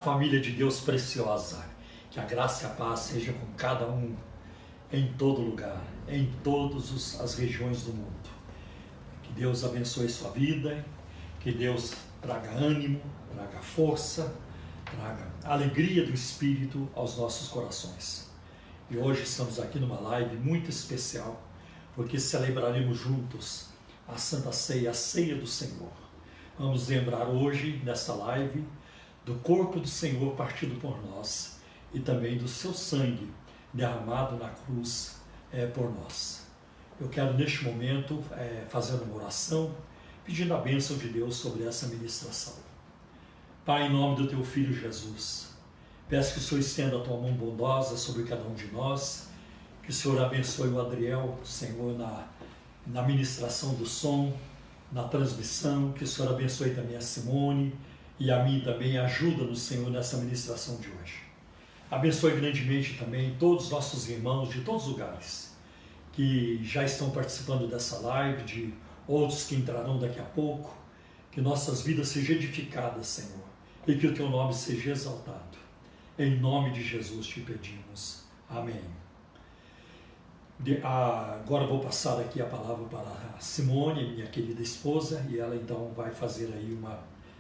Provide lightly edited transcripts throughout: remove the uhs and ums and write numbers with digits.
Família de Deus preciosa, que a graça e a paz seja com cada um, em todo lugar, em todas as regiões do mundo. Que Deus abençoe sua vida, que Deus traga ânimo, traga força, traga alegria do Espírito aos nossos corações. E hoje estamos aqui numa live muito especial, porque celebraremos juntos a Santa Ceia, a Ceia do Senhor. Vamos lembrar hoje, nessa live, do corpo do Senhor partido por nós e também do seu sangue derramado na cruz por nós. Eu quero neste momento fazer uma oração pedindo a bênção de Deus sobre essa ministração. Pai, em nome do teu Filho Jesus, peço que o Senhor estenda a tua mão bondosa sobre cada um de nós, que o Senhor abençoe o Adriel, Senhor, na ministração do som, na transmissão, que o Senhor abençoe também a Simone, e a mim também, ajuda-nos, Senhor, nessa ministração de hoje. Abençoe grandemente também todos os nossos irmãos de todos os lugares que já estão participando dessa live, de outros que entrarão daqui a pouco, que nossas vidas sejam edificadas, Senhor, e que o Teu nome seja exaltado. Em nome de Jesus te pedimos. Amém. Agora vou passar aqui a palavra para a Simone, minha querida esposa, e ela então vai fazer aí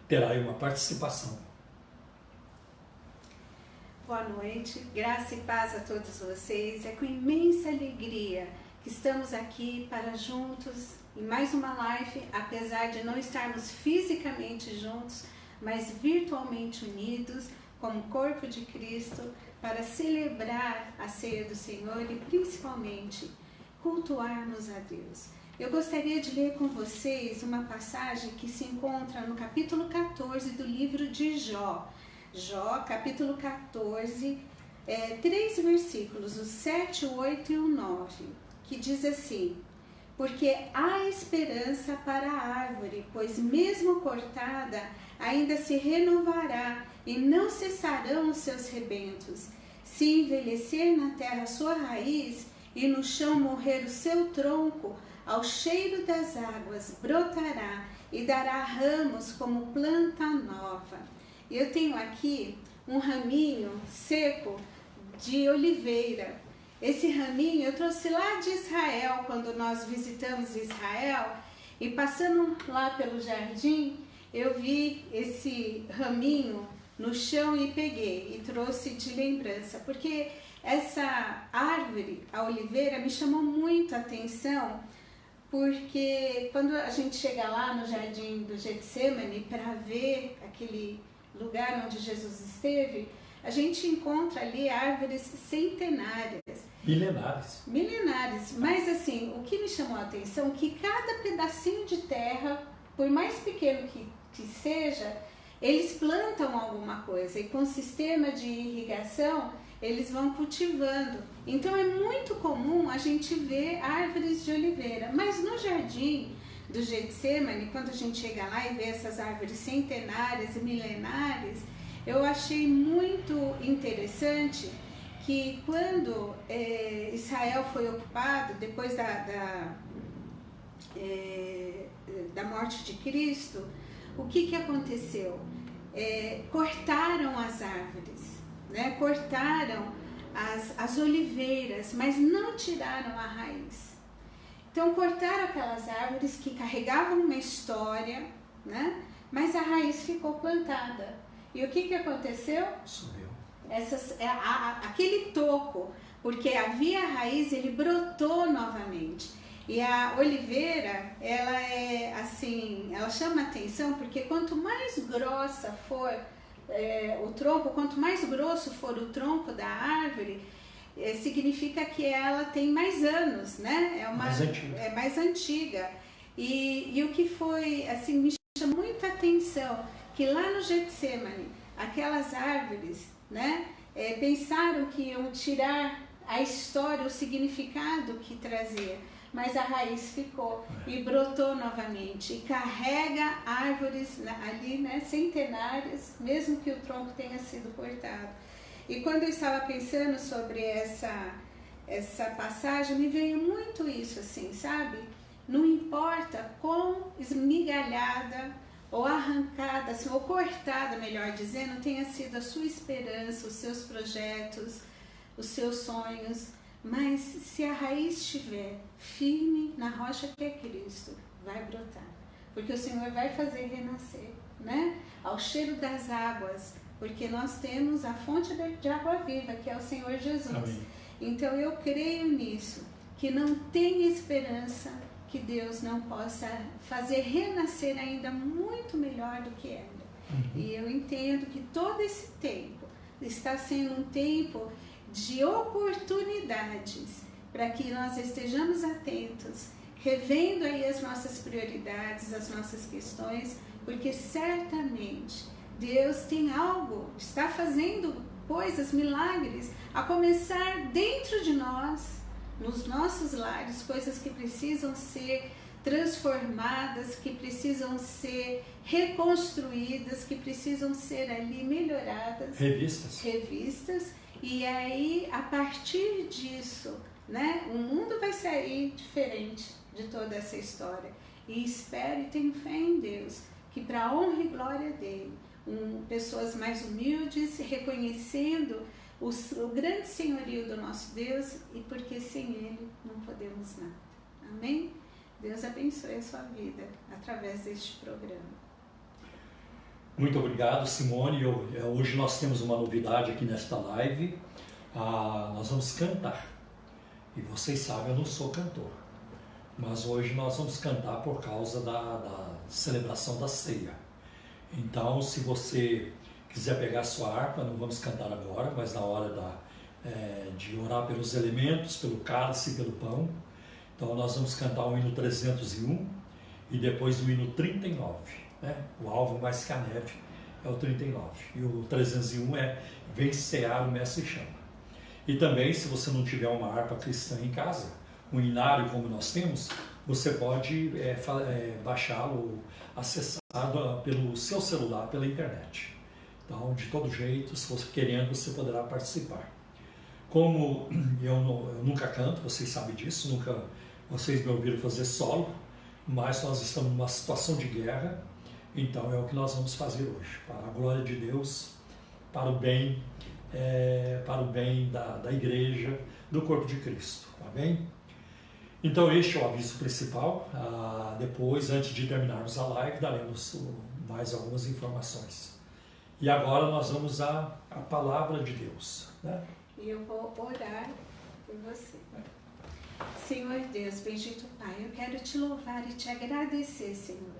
terá aí uma participação. Boa noite, graça e paz a todos vocês. É com imensa alegria que estamos aqui para juntos em mais uma live, apesar de não estarmos fisicamente juntos, mas virtualmente unidos como corpo de Cristo, para celebrar a ceia do Senhor e principalmente cultuarmos a Deus. Eu gostaria de ler com vocês uma passagem que se encontra no capítulo 14 do livro de Jó. Jó, capítulo 14, 3 versículos, o 7, o 8 e o 9, que diz assim: porque há esperança para a árvore, pois mesmo cortada, ainda se renovará, e não cessarão os seus rebentos. Se envelhecer na terra a sua raiz, e no chão morrer o seu tronco, ao cheiro das águas brotará e dará ramos como planta nova. Eu tenho aqui um raminho seco de oliveira. Esse raminho eu trouxe lá de Israel, quando nós visitamos Israel, e passando lá pelo jardim, eu vi esse raminho no chão e peguei e trouxe de lembrança, porque essa árvore, a oliveira, me chamou muito a atenção, porque quando a gente chega lá no jardim do Getsemane para ver aquele lugar onde Jesus esteve, a gente encontra ali árvores centenárias. Milenares. Mas assim, o que me chamou a atenção é que cada pedacinho de terra, por mais pequeno que seja, eles plantam alguma coisa, e com o sistema de irrigação eles vão cultivando. Então é muito comum a gente ver árvores de oliveira, mas no jardim do Getsemane, quando a gente chega lá e vê essas árvores centenárias e milenares, eu achei muito interessante que quando Israel foi ocupado, depois da morte de Cristo, o que aconteceu? Cortaram as árvores, né? Cortaram as oliveiras, mas não tiraram a raiz. Então cortaram aquelas árvores que carregavam uma história, né? Mas a raiz ficou plantada. E o que aconteceu? Subiu. Aquele toco, porque havia a raiz, ele brotou novamente. E a oliveira, ela é assim, ela chama atenção porque quanto mais grossa for o tronco, quanto mais grosso for o tronco da árvore, significa que ela tem mais anos, né? É mais antiga. E o que foi, assim, me chamou muita atenção, que lá no Getsemane, aquelas árvores, né, pensaram que iam tirar a história, o significado que trazia, mas a raiz ficou e brotou novamente, e carrega árvores ali, né, centenárias, mesmo que o tronco tenha sido cortado. E quando eu estava pensando sobre essa passagem, me veio muito isso, assim, sabe? Não importa quão esmigalhada ou arrancada, assim, ou cortada, melhor dizendo, tenha sido a sua esperança, os seus projetos, os seus sonhos. Mas se a raiz estiver firme na rocha que é Cristo, vai brotar. Porque o Senhor vai fazer renascer, né? Ao cheiro das águas, porque nós temos a fonte de água viva, que é o Senhor Jesus. Amém. Então eu creio nisso, que não tem esperança que Deus não possa fazer renascer ainda muito melhor do que era. E eu entendo que todo esse tempo está sendo um tempo de oportunidades para que nós estejamos atentos, revendo aí as nossas prioridades, as nossas questões, porque certamente Deus tem algo, está fazendo coisas, milagres, a começar dentro de nós, nos nossos lares, coisas que precisam ser transformadas, que precisam ser reconstruídas, que precisam ser ali melhoradas, revistas. E aí, a partir disso, né, o mundo vai sair diferente de toda essa história. E espero e tenho fé em Deus, que para a honra e glória dele, pessoas mais humildes, reconhecendo o grande senhorio do nosso Deus, e porque sem ele não podemos nada. Amém? Deus abençoe a sua vida através deste programa. Muito obrigado, Simone. Hoje nós temos uma novidade aqui nesta live. Nós vamos cantar. E vocês sabem, eu não sou cantor. Mas hoje nós vamos cantar por causa da celebração da ceia. Então, se você quiser pegar sua harpa, não vamos cantar agora, mas na hora de orar pelos elementos, pelo cálice e pelo pão. Então, nós vamos cantar o hino 301 e depois o hino 39. Né? O alvo mais que a neve é o 39. E o 301 é Vem cear o Mestre chama. E também, se você não tiver uma harpa cristã em casa, um hinário como nós temos, você pode baixá-lo, acessado pelo seu celular, pela internet. Então, de todo jeito, se você querendo, você poderá participar. Como eu nunca canto, vocês sabem disso, vocês me ouviram fazer solo, mas nós estamos numa situação de guerra, então é o que nós vamos fazer hoje, para a glória de Deus, para o bem da igreja, do corpo de Cristo, tá bem? Então este é o aviso principal. Depois, antes de terminarmos a live, daremos mais algumas informações. E agora nós vamos à palavra de Deus, né? E eu vou orar por você. Senhor Deus, bendito Pai, eu quero te louvar e te agradecer, Senhor,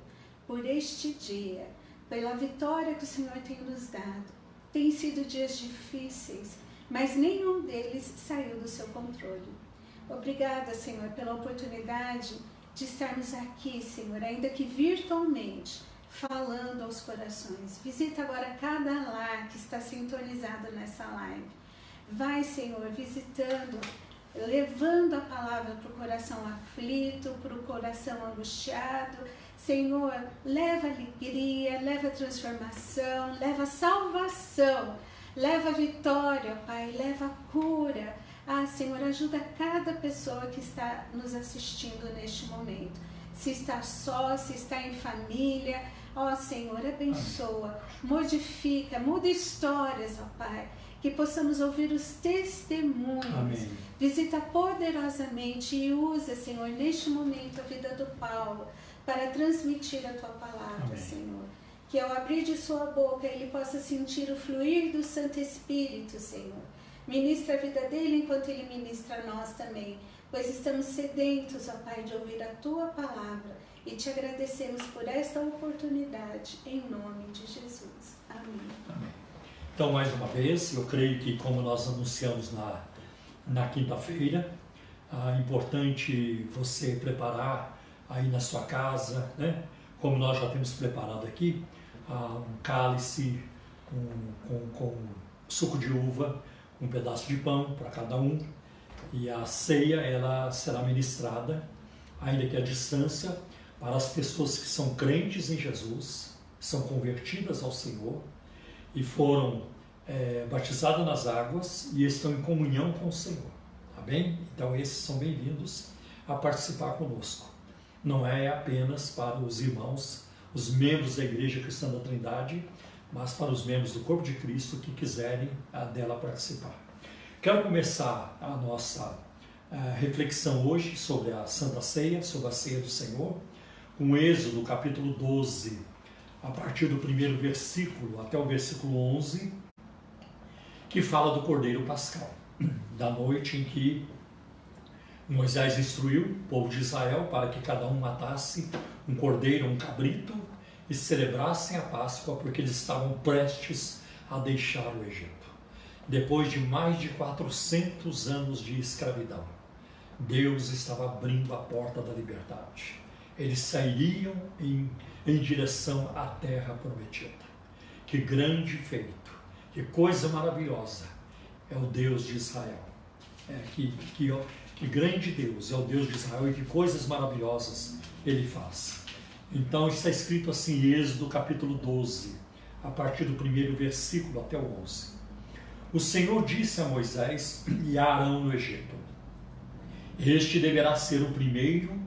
por este dia, pela vitória que o Senhor tem nos dado. Tem sido dias difíceis, mas nenhum deles saiu do seu controle. Obrigada, Senhor, pela oportunidade de estarmos aqui, Senhor, ainda que virtualmente, falando aos corações. Visita agora cada lar que está sintonizado nessa live. Vai, Senhor, visitando, levando a palavra para o coração aflito, para o coração angustiado. Senhor, leva alegria, leva transformação, leva salvação, leva vitória, Pai, leva cura. Senhor, ajuda cada pessoa que está nos assistindo neste momento. Se está só, se está em família, Senhor, abençoa, modifica, muda histórias, Pai, que possamos ouvir os testemunhos. Amém. Visita poderosamente e usa, Senhor, neste momento a vida do Paulo para transmitir a Tua palavra, Amém. Senhor. Que ao abrir de sua boca ele possa sentir o fluir do Santo Espírito, Senhor. Ministra a vida dele enquanto ele ministra a nós também, pois estamos sedentos, ó Pai, de ouvir a Tua palavra e te agradecemos por esta oportunidade, em nome de Jesus. Amém. Amém. Então, mais uma vez, eu creio que como nós anunciamos na quinta-feira, é importante você preparar aí na sua casa, né? Como nós já temos preparado aqui, um cálice com suco de uva, um pedaço de pão para cada um, e a ceia ela será ministrada, ainda que à distância, para as pessoas que são crentes em Jesus, são convertidas ao Senhor e foram batizadas nas águas e estão em comunhão com o Senhor, tá bem? Então esses são bem-vindos a participar conosco. Não é apenas para os irmãos os membros da Igreja Cristã da Trindade, mas para os membros do corpo de Cristo que quiserem dela participar. Quero começar a nossa reflexão hoje sobre a Santa Ceia, sobre a Ceia do Senhor, com Êxodo capítulo 12, a partir do primeiro versículo até o versículo 11, que fala do Cordeiro Pascal, da noite em que Moisés instruiu o povo de Israel para que cada um matasse um cordeiro, um cabrito, e celebrassem a Páscoa, porque eles estavam prestes a deixar o Egito. Depois de mais de 400 anos de escravidão, Deus estava abrindo a porta da liberdade. Eles sairiam em direção à terra prometida. Que grande feito, que coisa maravilhosa é o Deus de Israel. Que grande Deus é o Deus de Israel e que coisas maravilosas Ele faz. Então está escrito assim em Êxodo capítulo 12, a partir do primeiro versículo até o 11. O Senhor disse a Moisés e a Arão no Egito: Este deverá ser o primeiro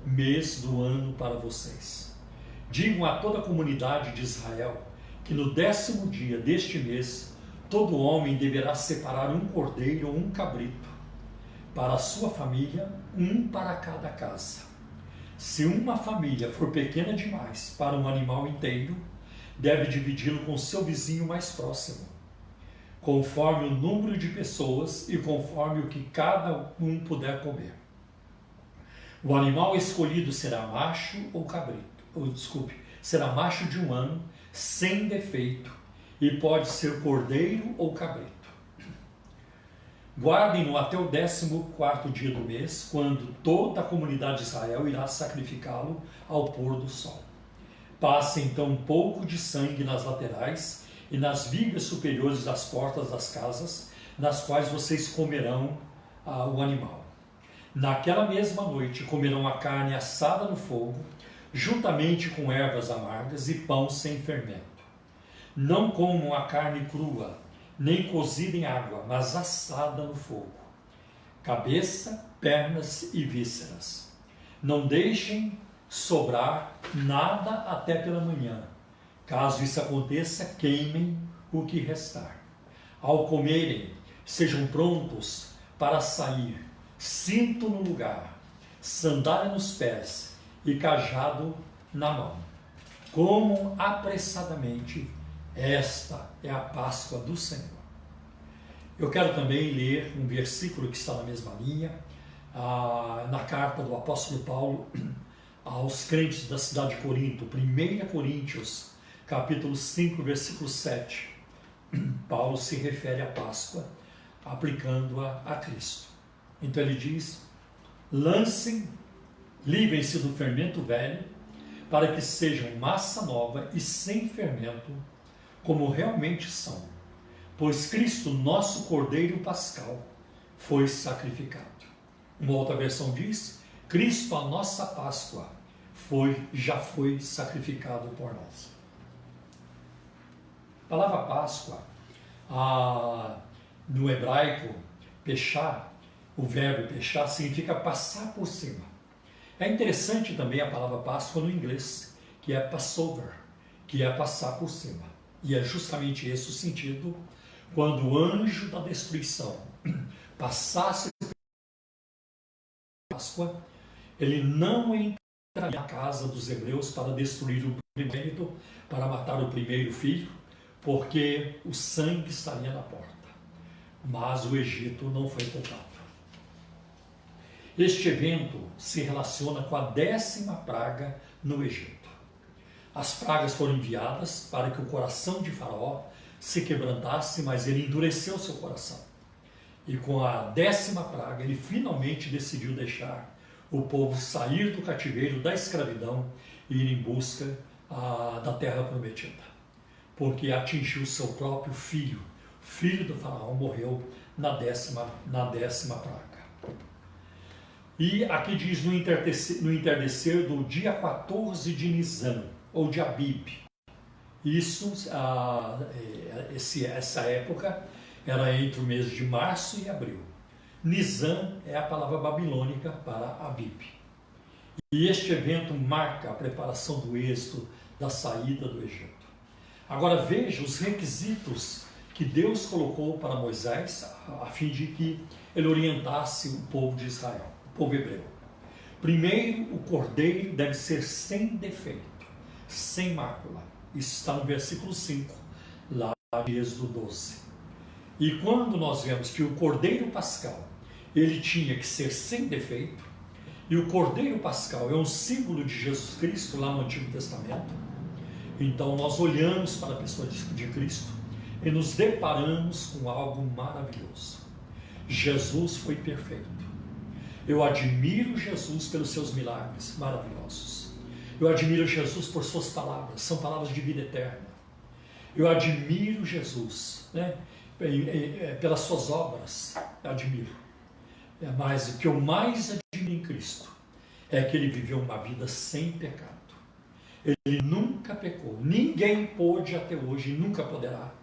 mês do ano para vocês. Digam a toda a comunidade de Israel que no 10º dia deste mês, todo homem deverá separar um cordeiro ou um cabrito para a sua família, um para cada casa. Se uma família for pequena demais para um animal inteiro, deve dividi-lo com seu vizinho mais próximo, conforme o número de pessoas e conforme o que cada um puder comer. O animal escolhido será macho ou cabrito, será macho de 1 ano, sem defeito, e pode ser cordeiro ou cabrito. Guardem-no até o 14º dia do mês, quando toda a comunidade de Israel irá sacrificá-lo ao pôr do sol. Passem então um pouco de sangue nas laterais e nas vigas superiores das portas das casas, nas quais vocês comerão o animal. Naquela mesma noite comerão a carne assada no fogo, juntamente com ervas amargas e pão sem fermento. Não comam a carne crua, nem cozida em água, mas assada no fogo. Cabeça, pernas e vísceras. Não deixem sobrar nada até pela manhã. Caso isso aconteça, queimem o que restar. Ao comerem, sejam prontos para sair, cinto no lugar, sandália nos pés e cajado na mão. Comam apressadamente. Esta é a Páscoa do Senhor. Eu quero também ler um versículo que está na mesma linha, na carta do apóstolo Paulo aos crentes da cidade de Corinto, 1 Coríntios, capítulo 5, versículo 7. Paulo se refere à Páscoa, aplicando-a a Cristo. Então ele diz: livrem-se do fermento velho, para que sejam massa nova e sem fermento, como realmente são, pois Cristo, nosso Cordeiro Pascal, foi sacrificado. Uma outra versão diz: Cristo, a nossa Páscoa, já foi sacrificado por nós. A palavra Páscoa, no hebraico, pechá, o verbo pechá significa passar por cima. É interessante também a palavra Páscoa no inglês, que é Passover, que é passar por cima. E é justamente esse o sentido quando o anjo da destruição passasse pela Páscoa, ele não entraria na casa dos hebreus para destruir o primogênito, para matar o primeiro filho, porque o sangue estaria na porta. Mas o Egito não foi poupado. Este evento se relaciona com a 10ª praga no Egito. As pragas foram enviadas para que o coração de Faraó se quebrantasse, mas ele endureceu seu coração. E com a 10ª praga, ele finalmente decidiu deixar o povo sair do cativeiro, da escravidão e ir em busca da terra prometida. Porque atingiu seu próprio filho. O filho do Faraó morreu na 10ª praga. E aqui diz no entardecer do dia 14 de Nisan, ou de Abib. Essa época era entre o mês de março e abril. Nisan é a palavra babilônica para Abib. E este evento marca a preparação do êxodo da saída do Egito. Agora veja os requisitos que Deus colocou para Moisés a fim de que ele orientasse o povo de Israel, o povo hebreu. Primeiro, o cordeiro deve ser sem defeito, sem mácula. Isso está no versículo 5, lá de Êxodo 12. E quando nós vemos que o cordeiro pascal, ele tinha que ser sem defeito, e o cordeiro pascal é um símbolo de Jesus Cristo lá no Antigo Testamento, então nós olhamos para a pessoa de Cristo e nos deparamos com algo maravilhoso. Jesus foi perfeito. Eu admiro Jesus pelos seus milagres maravilhosos. Eu admiro Jesus por suas palavras, são palavras de vida eterna. Eu admiro Jesus, né, pelas suas obras, eu admiro. Mas o que eu mais admiro em Cristo é que ele viveu uma vida sem pecado. Ele nunca pecou. Ninguém pôde até hoje e nunca poderá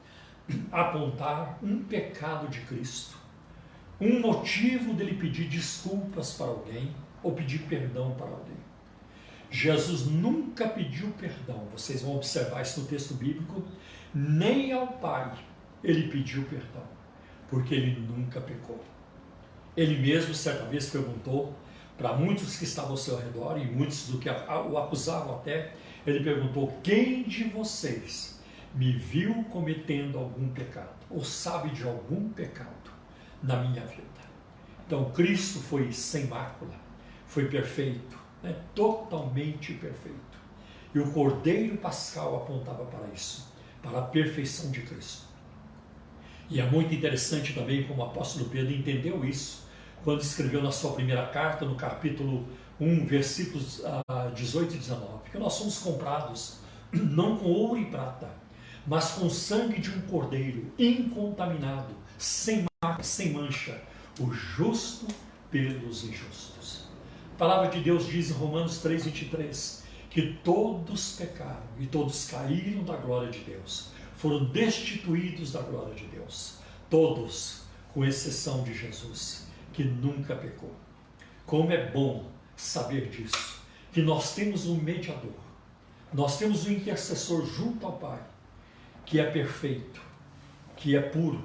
apontar um pecado de Cristo, um motivo dele pedir desculpas para alguém ou pedir perdão para alguém. Jesus nunca pediu perdão, vocês vão observar isso no texto bíblico, nem ao Pai ele pediu perdão, porque ele nunca pecou. Ele mesmo certa vez perguntou para muitos que estavam ao seu redor, e muitos do que o acusavam até, ele perguntou: quem de vocês me viu cometendo algum pecado, ou sabe de algum pecado na minha vida? Então Cristo foi sem mácula, foi perfeito, né? Totalmente perfeito. E o Cordeiro Pascal apontava para isso, para a perfeição de Cristo. E é muito interessante também como o apóstolo Pedro entendeu isso, quando escreveu na sua primeira carta, no capítulo 1, versículos 18 e 19, que nós somos comprados não com ouro e prata, mas com o sangue de um cordeiro incontaminado, sem marca, sem mancha, o justo pelos injustos. A palavra de Deus diz em Romanos 3, 23, que todos pecaram e todos caíram da glória de Deus, foram destituídos da glória de Deus, todos, com exceção de Jesus, que nunca pecou. Como é bom saber disso, que nós temos um mediador, nós temos um intercessor junto ao Pai, que é perfeito, que é puro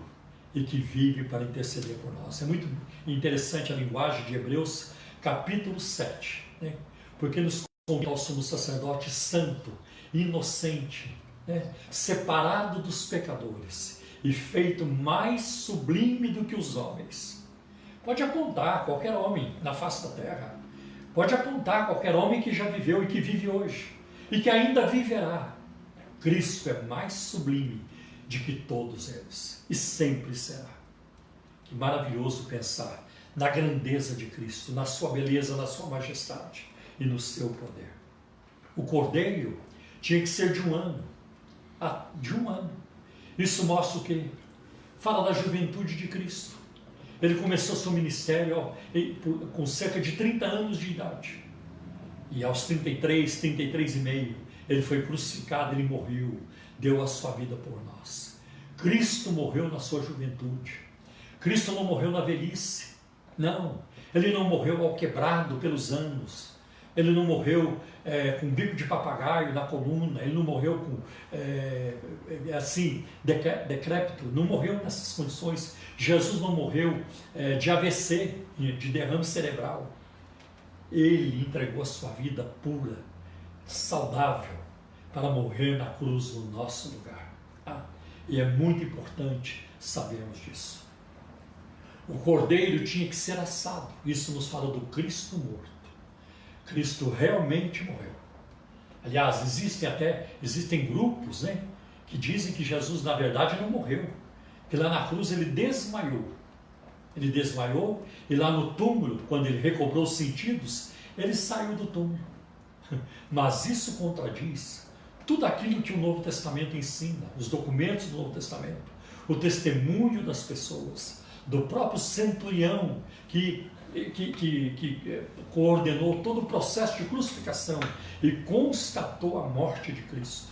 e que vive para interceder por nós. É muito interessante a linguagem de Hebreus, capítulo 7, né? Porque nos convida ao sumo sacerdote santo, inocente, né? Separado dos pecadores e feito mais sublime do que os homens. Pode apontar qualquer homem na face da terra, pode apontar qualquer homem que já viveu e que vive hoje e que ainda viverá. Cristo é mais sublime de que todos eles e sempre será. Que maravilhoso pensar na grandeza de Cristo, na sua beleza, na sua majestade e no seu poder. O cordeiro tinha que ser de um ano. De um ano. Isso mostra o quê? Fala da juventude de Cristo. Ele começou seu ministério com cerca de 30 anos de idade. E aos 33 e meio, ele foi crucificado, ele morreu, deu a sua vida por nós. Cristo morreu na sua juventude. Cristo não morreu na velhice. Não, ele não morreu ao quebrado pelos anos. Ele não morreu com bico de papagaio na coluna. Ele não morreu com decrépito. Não morreu nessas condições. Jesus não morreu de AVC, de derrame cerebral. Ele entregou a sua vida pura, saudável, para morrer na cruz no nosso lugar. E é muito importante sabermos disso. O cordeiro tinha que ser assado. Isso nos fala do Cristo morto. Cristo realmente morreu. Aliás, existem grupos, né, que dizem que Jesus na verdade não morreu, que lá na cruz ele desmaiou. Ele desmaiou e lá no túmulo, quando ele recobrou os sentidos, ele saiu do túmulo. Mas isso contradiz tudo aquilo que o Novo Testamento ensina, os documentos do Novo Testamento, o testemunho das pessoas, do próprio centurião que coordenou todo o processo de crucificação e constatou a morte de Cristo.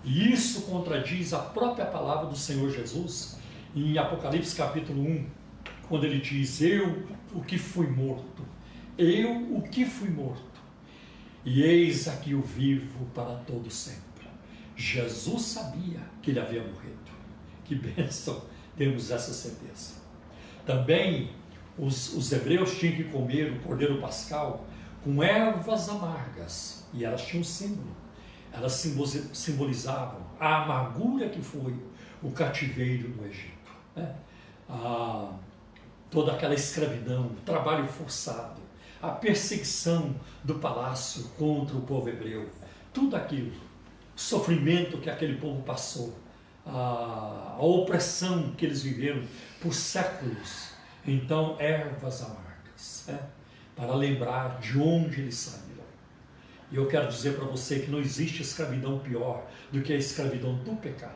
E isso contradiz a própria palavra do Senhor Jesus em Apocalipse capítulo 1, quando ele diz: eu o que fui morto, eu o que fui morto, e eis aqui o vivo para todo sempre. Jesus sabia que ele havia morrido. Que bênção termos essa certeza. Também os hebreus tinham que comer o cordeiro pascal com ervas amargas, e elas tinham um símbolo. Elas simbolizavam a amargura que foi o cativeiro no Egito, né? Toda aquela escravidão, o trabalho forçado, a perseguição do palácio contra o povo hebreu, tudo aquilo, o sofrimento que aquele povo passou, a opressão que eles viveram por séculos. Então, ervas amargas, né? Para lembrar de onde eles saíram. E eu quero dizer para você que não existe escravidão pior do que a escravidão do pecado.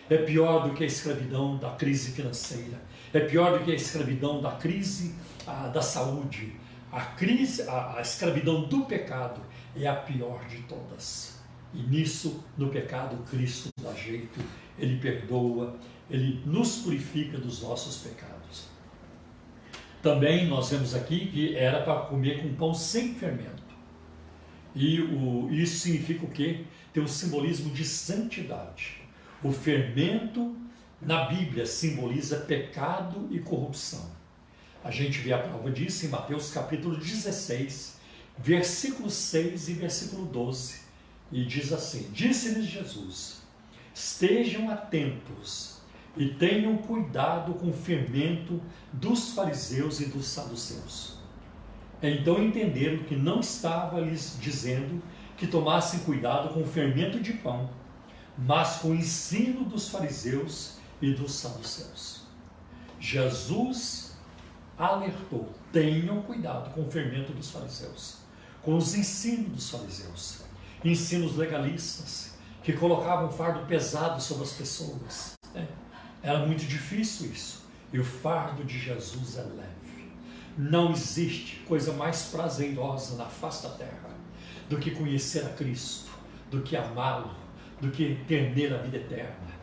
É pior do que a escravidão da crise financeira. É pior do que a escravidão da crise da saúde. A escravidão do pecado é a pior de todas. E nisso, no pecado, Cristo dá jeito. Ele perdoa, Ele nos purifica dos nossos pecados. Também nós vemos aqui que era para comer com pão sem fermento. E isso significa o quê? Tem um simbolismo de santidade. O fermento na Bíblia simboliza pecado e corrupção. A gente vê a prova disso em Mateus capítulo 16, versículo 6 e versículo 12. E diz assim: disse-lhes Jesus: estejam atentos e tenham cuidado com o fermento dos fariseus e dos saduceus. Então entenderam que não estava lhes dizendo que tomassem cuidado com o fermento de pão, mas com o ensino dos fariseus e dos saduceus. Jesus alertou: tenham cuidado com o fermento dos fariseus, com os ensinos dos fariseus, ensinos legalistas, que colocavam um fardo pesado sobre as pessoas. Era muito difícil isso, e o fardo de Jesus é leve. Não existe coisa mais prazerosa na face da terra do que conhecer a Cristo, do que amá-lo, do que ter nele a vida eterna.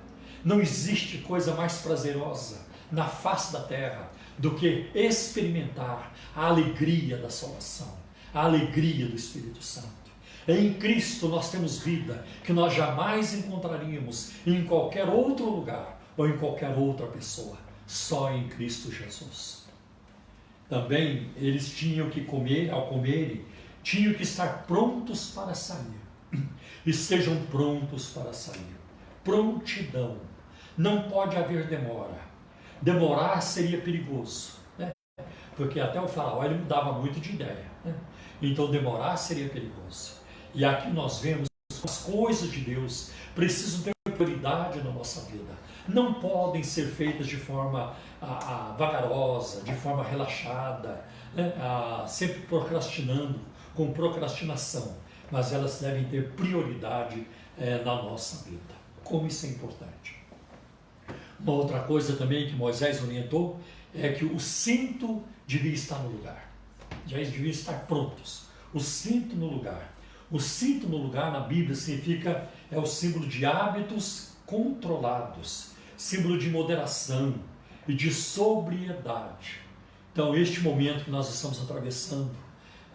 Não existe coisa mais prazerosa na face da terra do que experimentar a alegria da salvação, a alegria do Espírito Santo. Em Cristo nós temos vida que nós jamais encontraríamos em qualquer outro lugar ou em qualquer outra pessoa, só em Cristo Jesus. Também eles tinham que comer, ao comerem, tinham que estar prontos para sair. Estejam prontos para sair. Prontidão. Não pode haver demora. Demorar seria perigoso, né? Porque até o faraó ele mudava muito de ideia, né? Então demorar seria perigoso. E aqui nós vemos que as coisas de Deus precisam ter prioridade na nossa vida. Não podem ser feitas de forma vagarosa, de forma relaxada, né? Sempre procrastinando, com procrastinação, mas elas devem ter prioridade na nossa vida. Como isso é importante. Uma outra coisa também que Moisés orientou é que o cinto devia estar no lugar. Já deviam estar prontos. O cinto no lugar. O cinto no lugar na Bíblia significa, é o símbolo de hábitos controlados, símbolo de moderação e de sobriedade. Então, este momento que nós estamos atravessando,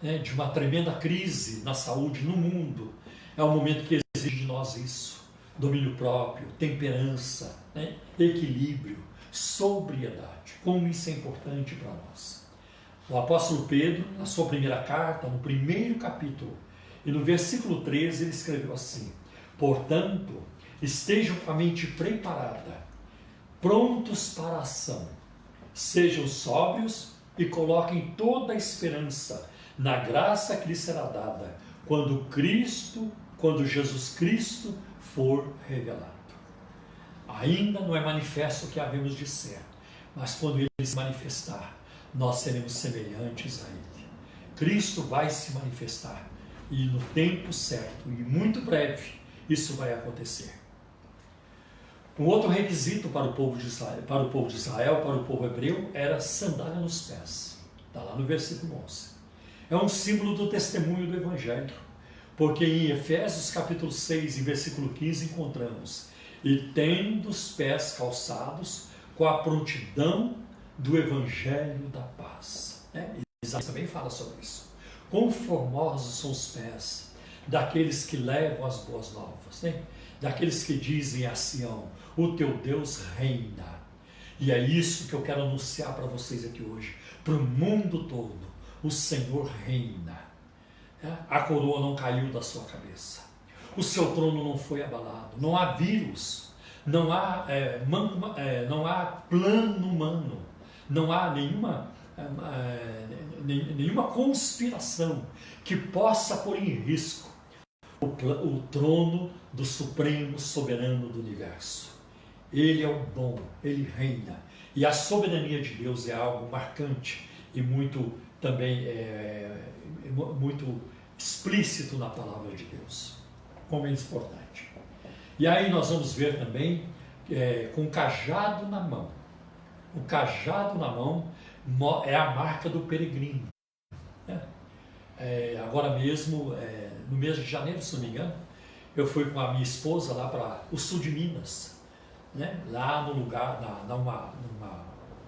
né, de uma tremenda crise na saúde no mundo, é um momento que exige de nós isso: domínio próprio, temperança, né, equilíbrio, sobriedade. Como isso é importante para nós. O apóstolo Pedro, na sua primeira carta, no primeiro capítulo, e no versículo 13, ele escreveu assim: portanto, estejam com a mente preparada, prontos para a ação, sejam sóbrios e coloquem toda a esperança na graça que lhes será dada quando Jesus Cristo for revelado. Ainda não é manifesto o que havemos de ser, mas quando ele se manifestar, nós seremos semelhantes a ele. Cristo vai se manifestar, e no tempo certo, e muito breve, isso vai acontecer. Um outro requisito para o povo de Israel, para o povo hebreu, era sandália nos pés. Está lá no versículo 11. É um símbolo do testemunho do Evangelho, porque em Efésios capítulo 6, em versículo 15, encontramos: e tendo os pés calçados com a prontidão do Evangelho da paz. Isaías também fala sobre isso. Quão formosos são os pés daqueles que levam as boas novas, né? daqueles que dizem a Sião: o teu Deus reina. E é isso que eu quero anunciar para vocês aqui hoje, para o mundo todo: o Senhor reina. A coroa não caiu da sua cabeça, o seu trono não foi abalado, não há vírus, não há plano humano, não há nenhuma conspiração que possa pôr em risco o trono do Supremo Soberano do Universo. Ele é o bom, ele reina. E a soberania de Deus é algo marcante e muito também muito explícito na palavra de Deus, como é importante. E aí nós vamos ver também com o cajado na mão. O cajado na mão é a marca do peregrino. Agora mesmo, no mês de janeiro, se não me engano, eu fui com a minha esposa lá para o sul de Minas, lá no lugar,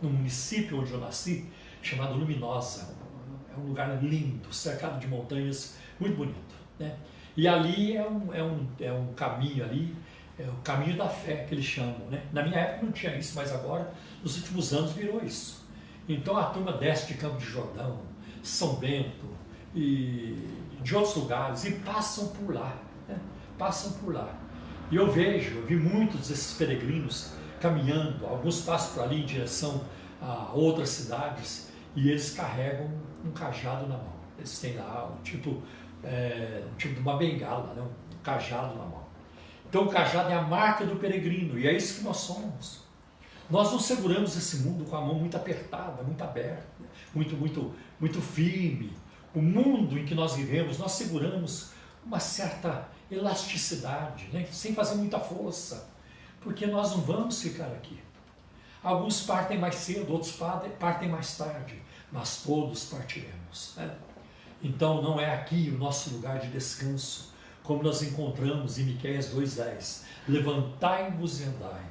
num município onde eu nasci, chamado Luminosa. É um lugar lindo, cercado de montanhas, muito bonito. E ali é um caminho ali, é o caminho da fé que eles chamam. Na minha época não tinha isso, mas agora, nos últimos anos, virou isso. Então a turma desce de Campo de Jordão, São Bento e de outros lugares e passam por lá. Passam por lá. E eu vi muitos desses peregrinos caminhando, alguns passam por ali em direção a outras cidades e eles carregam um cajado na mão. Eles têm lá um tipo de uma bengala, um cajado na mão. Então o cajado é a marca do peregrino e é isso que nós somos. Nós não seguramos esse mundo com a mão muito apertada, muito aberta, muito firme. O mundo em que nós vivemos, nós seguramos uma certa elasticidade, sem fazer muita força, porque nós não vamos ficar aqui. Alguns partem mais cedo, outros partem mais tarde, mas todos partiremos. Então não é aqui o nosso lugar de descanso, como nós encontramos em Miqueias 2:10. Levantai-vos e andai,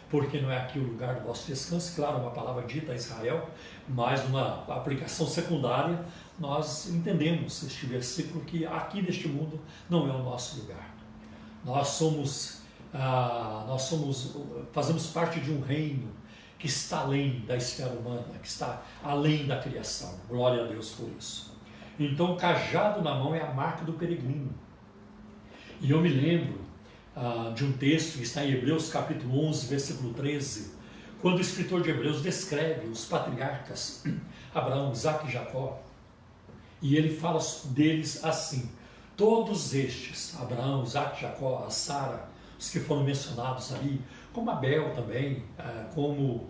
porque não é aqui o lugar do vosso descanso. Claro, uma palavra dita a Israel, mas numa aplicação secundária, nós entendemos este versículo que aqui neste mundo não é o nosso lugar. Nós fazemos parte de um reino que está além da esfera humana, que está além da criação. Glória a Deus por isso. Então, o cajado na mão é a marca do peregrino. E eu me lembro de um texto que está em Hebreus capítulo 11, versículo 13, quando o escritor de Hebreus descreve os patriarcas, Abraão, Isaque e Jacó, e ele fala deles assim: todos estes, Abraão, Isaque, Jacó, a Sara, os que foram mencionados ali, como Abel também, como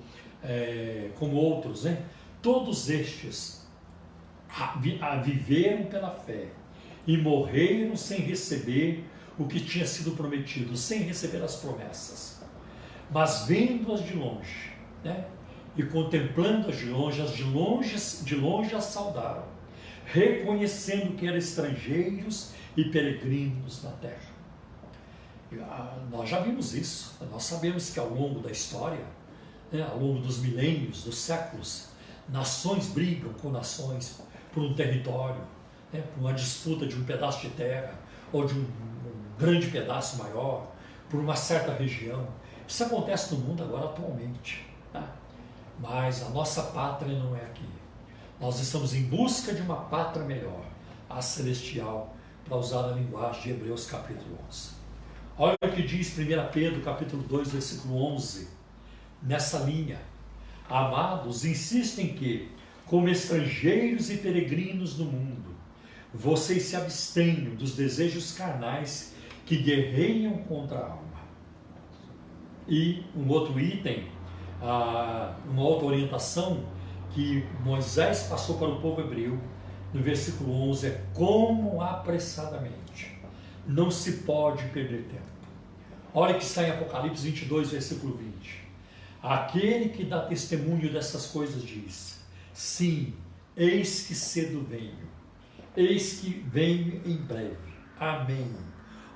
outros, todos estes viveram pela fé e morreram sem receber o que tinha sido prometido, sem receber as promessas, mas vendo-as de longe, e contemplando-as de longe as saudaram, reconhecendo que eram estrangeiros e peregrinos na terra. Nós já vimos isso, nós sabemos que ao longo da história, ao longo dos milênios, dos séculos, nações brigam com nações por um território, por uma disputa de um pedaço de terra, ou de um grande pedaço maior, por uma certa região. Isso acontece no mundo agora atualmente. Mas a nossa pátria não é aqui. Nós estamos em busca de uma pátria melhor, a celestial, para usar a linguagem de Hebreus capítulo 11. Olha o que diz 1 Pedro capítulo 2, versículo 11, nessa linha: amados, insistem que, como estrangeiros e peregrinos no mundo, vocês se abstenham dos desejos carnais que guerreiam contra a alma. E um outro item, uma outra orientação que Moisés passou para o povo hebreu, no versículo 11, é: como apressadamente, não se pode perder tempo. Olha que está em Apocalipse 22, versículo 20. Aquele que dá testemunho dessas coisas diz: sim, eis que cedo venho, eis que venho em breve. Amém.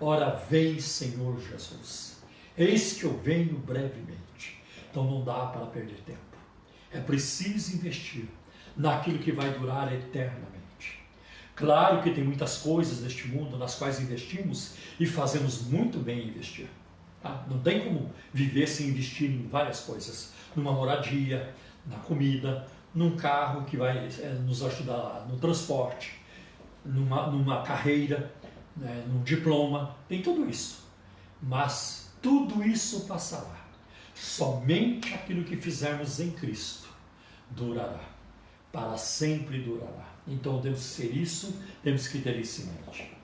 Ora vem, Senhor Jesus. Eis que eu venho brevemente. Então não dá para perder tempo. É preciso investir naquilo que vai durar eternamente. Claro que tem muitas coisas neste mundo nas quais investimos e fazemos muito bem em investir. Tá? Não tem como viver sem investir em várias coisas. Numa moradia, na comida, num carro que vai nos ajudar no transporte, numa carreira, né, num diploma, tem tudo isso. Mas tudo isso passará. Somente aquilo que fizermos em Cristo durará. Para sempre durará. Então temos que ser isso, temos que ter isso em mente.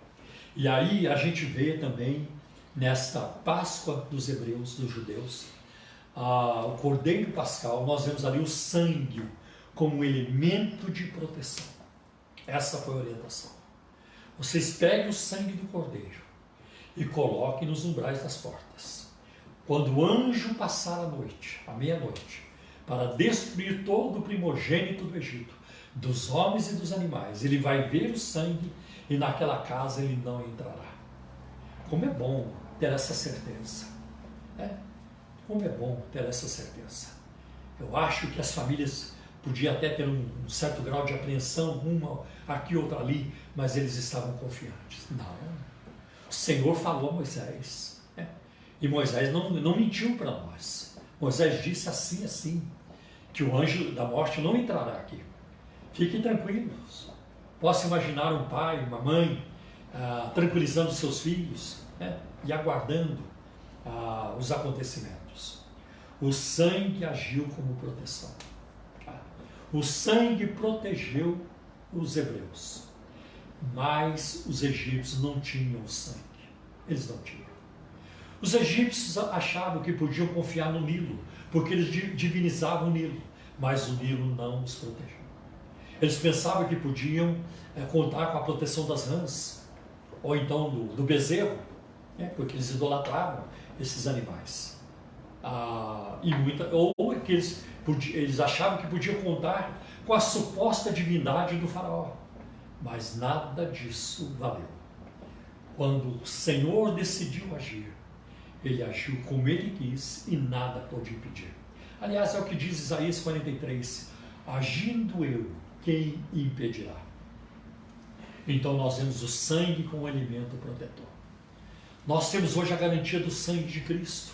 E aí a gente vê também, nesta Páscoa dos hebreus, dos judeus, o Cordeiro Pascal, nós vemos ali o sangue como um elemento de proteção. Essa foi a orientação. Vocês peguem o sangue do Cordeiro e coloquem nos umbrais das portas. Quando o anjo passar a noite, à meia-noite, para destruir todo o primogênito do Egito, dos homens e dos animais, ele vai ver o sangue e naquela casa ele não entrará. Como é bom ter essa certeza. Como é bom ter essa certeza. Eu acho que as famílias podiam até ter um certo grau de apreensão, uma aqui, outra ali, mas eles estavam confiantes. Não. O Senhor falou a Moisés. E Moisés não mentiu para nós. Moisés disse assim, assim, que o anjo da morte não entrará aqui. Fiquem tranquilos. Posso imaginar um pai, uma mãe, tranquilizando seus filhos, e aguardando os acontecimentos. O sangue agiu como proteção. O sangue protegeu os hebreus, mas os egípcios não tinham sangue. Eles não tinham. Os egípcios achavam que podiam confiar no Nilo, porque eles divinizavam o Nilo, mas o Nilo não os protegeu. Eles pensavam que podiam contar com a proteção das rãs, ou então do bezerro, porque eles idolatravam esses animais. Ou que eles achavam que podiam contar com a suposta divindade do faraó, mas nada disso valeu. Quando o Senhor decidiu agir, ele agiu como ele quis e nada pôde impedir. Aliás, é o que diz Isaías 43, agindo eu, quem impedirá? Então nós vemos o sangue como alimento protetor. Nós temos hoje a garantia do sangue de Cristo,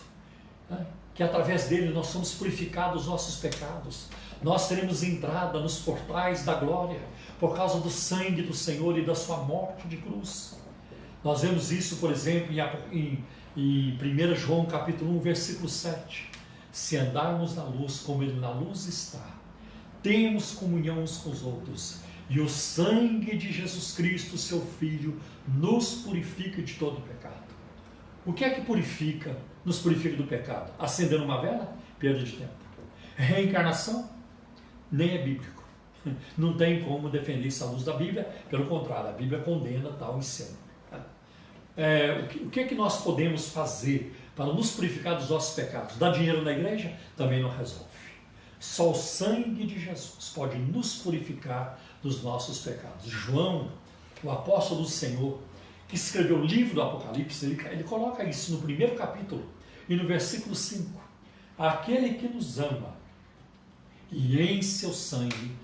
que através dele nós somos purificados dos nossos pecados. Nós teremos entrada nos portais da glória por causa do sangue do Senhor e da sua morte de cruz. Nós vemos isso, por exemplo, em 1 João capítulo 1, versículo 7. Se andarmos na luz como ele na luz está, temos comunhão uns com os outros, e o sangue de Jesus Cristo, seu Filho, nos purifica de todo pecado. O que é que purifica, nos purifica do pecado? Acender uma vela? Perda de tempo. Reencarnação? Nem é bíblico. Não tem como defender isso à luz da Bíblia, pelo contrário, a Bíblia condena tal ensino. O que é que nós podemos fazer para nos purificar dos nossos pecados? Dar dinheiro na igreja? Também não resolve. Só o sangue de Jesus pode nos purificar dos nossos pecados. João, o apóstolo do Senhor, que escreveu o livro do Apocalipse, ele coloca isso no primeiro capítulo e no versículo 5. Aquele que nos ama e em seu sangue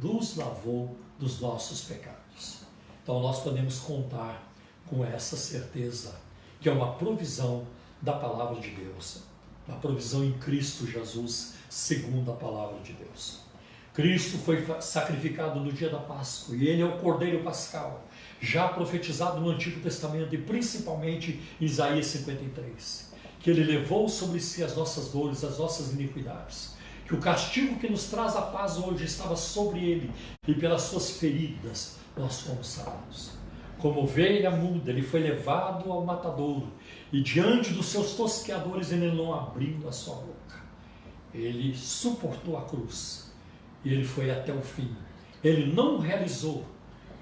nos lavou dos nossos pecados. Então nós podemos contar com essa certeza, que é uma provisão da palavra de Deus, uma provisão em Cristo Jesus, segundo a palavra de Deus. Cristo foi sacrificado no dia da Páscoa, e ele é o Cordeiro Pascal, já profetizado no Antigo Testamento, e principalmente em Isaías 53, que ele levou sobre si as nossas dores, as nossas iniquidades, que o castigo que nos traz a paz hoje estava sobre ele, e pelas suas feridas nós fomos sarados. Como ovelha muda, ele foi levado ao matadouro, e diante dos seus tosqueadores ele não abriu a sua boca. Ele suportou a cruz, e ele foi até o fim. Ele não realizou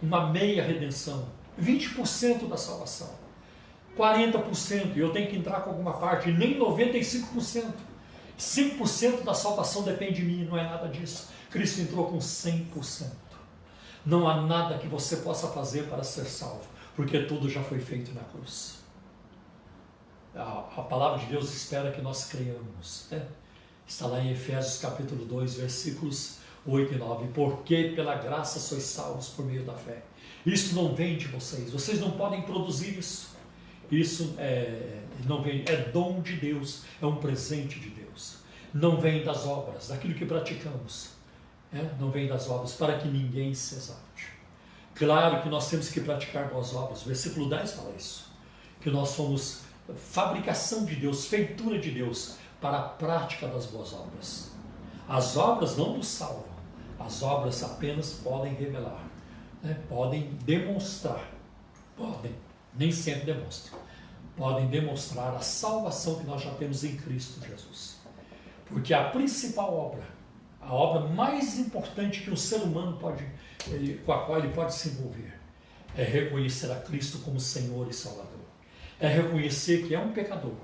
uma meia redenção, 20% da salvação, 40%, e eu tenho que entrar com alguma parte, e nem 95%. 5% da salvação depende de mim, não é nada disso. Cristo entrou com 100%. Não há nada que você possa fazer para ser salvo, porque tudo já foi feito na cruz. A palavra de Deus espera que nós creiamos. Está lá em Efésios capítulo 2, versículos 8 e 9. Porque pela graça sois salvos por meio da fé. Isso não vem de vocês. Vocês não podem produzir isso. Isso não vem, é dom de Deus, é um presente de Deus. Não vem das obras, daquilo que praticamos. Não vem das obras, para que ninguém se exalte. Claro que nós temos que praticar boas obras. O versículo 10 fala isso. Que nós somos fabricação de Deus, feitura de Deus, para a prática das boas obras. As obras não nos salvam. As obras apenas podem revelar, podem demonstrar. Nem sempre demonstram. Podem demonstrar a salvação que nós já temos em Cristo Jesus. Porque a principal obra, a obra mais importante que um ser humano com a qual ele pode se envolver, é reconhecer a Cristo como Senhor e Salvador. É reconhecer que é um pecador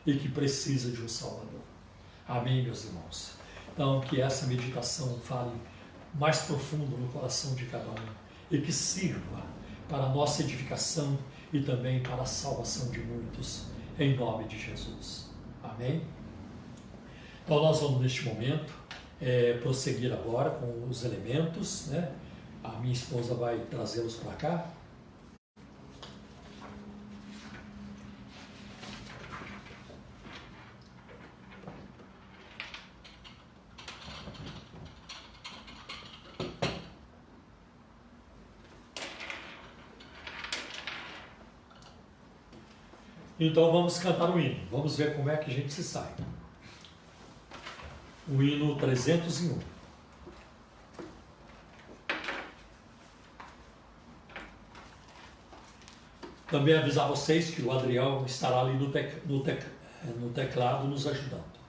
e que precisa de um Salvador. Amém, meus irmãos? Então, que essa meditação fale mais profundo no coração de cada um e que sirva para a nossa edificação e também para a salvação de muitos, em nome de Jesus. Amém? Então, nós vamos neste momento prosseguir agora com os elementos, A minha esposa vai trazê-los para cá. Então vamos cantar o hino. Vamos ver como é que a gente se sai. O hino 301. Também avisar vocês que o Adriel estará ali no teclado nos ajudando.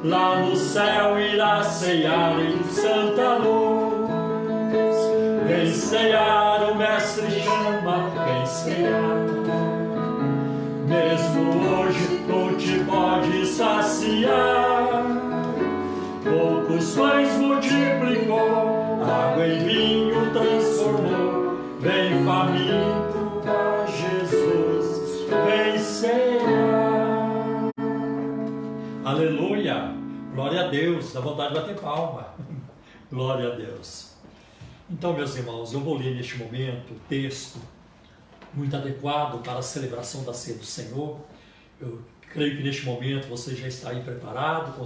Lá no céu irá ceiar em santa luz. Vem ceiar o Mestre Poucos pães multiplicou, água em vinho transformou. Vem faminto a Jesus, vem cear. Aleluia! Glória a Deus, dá vontade de bater palma. Glória a Deus. Então, meus irmãos, eu vou ler neste momento o texto muito adequado para a celebração da ceia do Senhor. Eu creio que neste momento você já está aí preparado com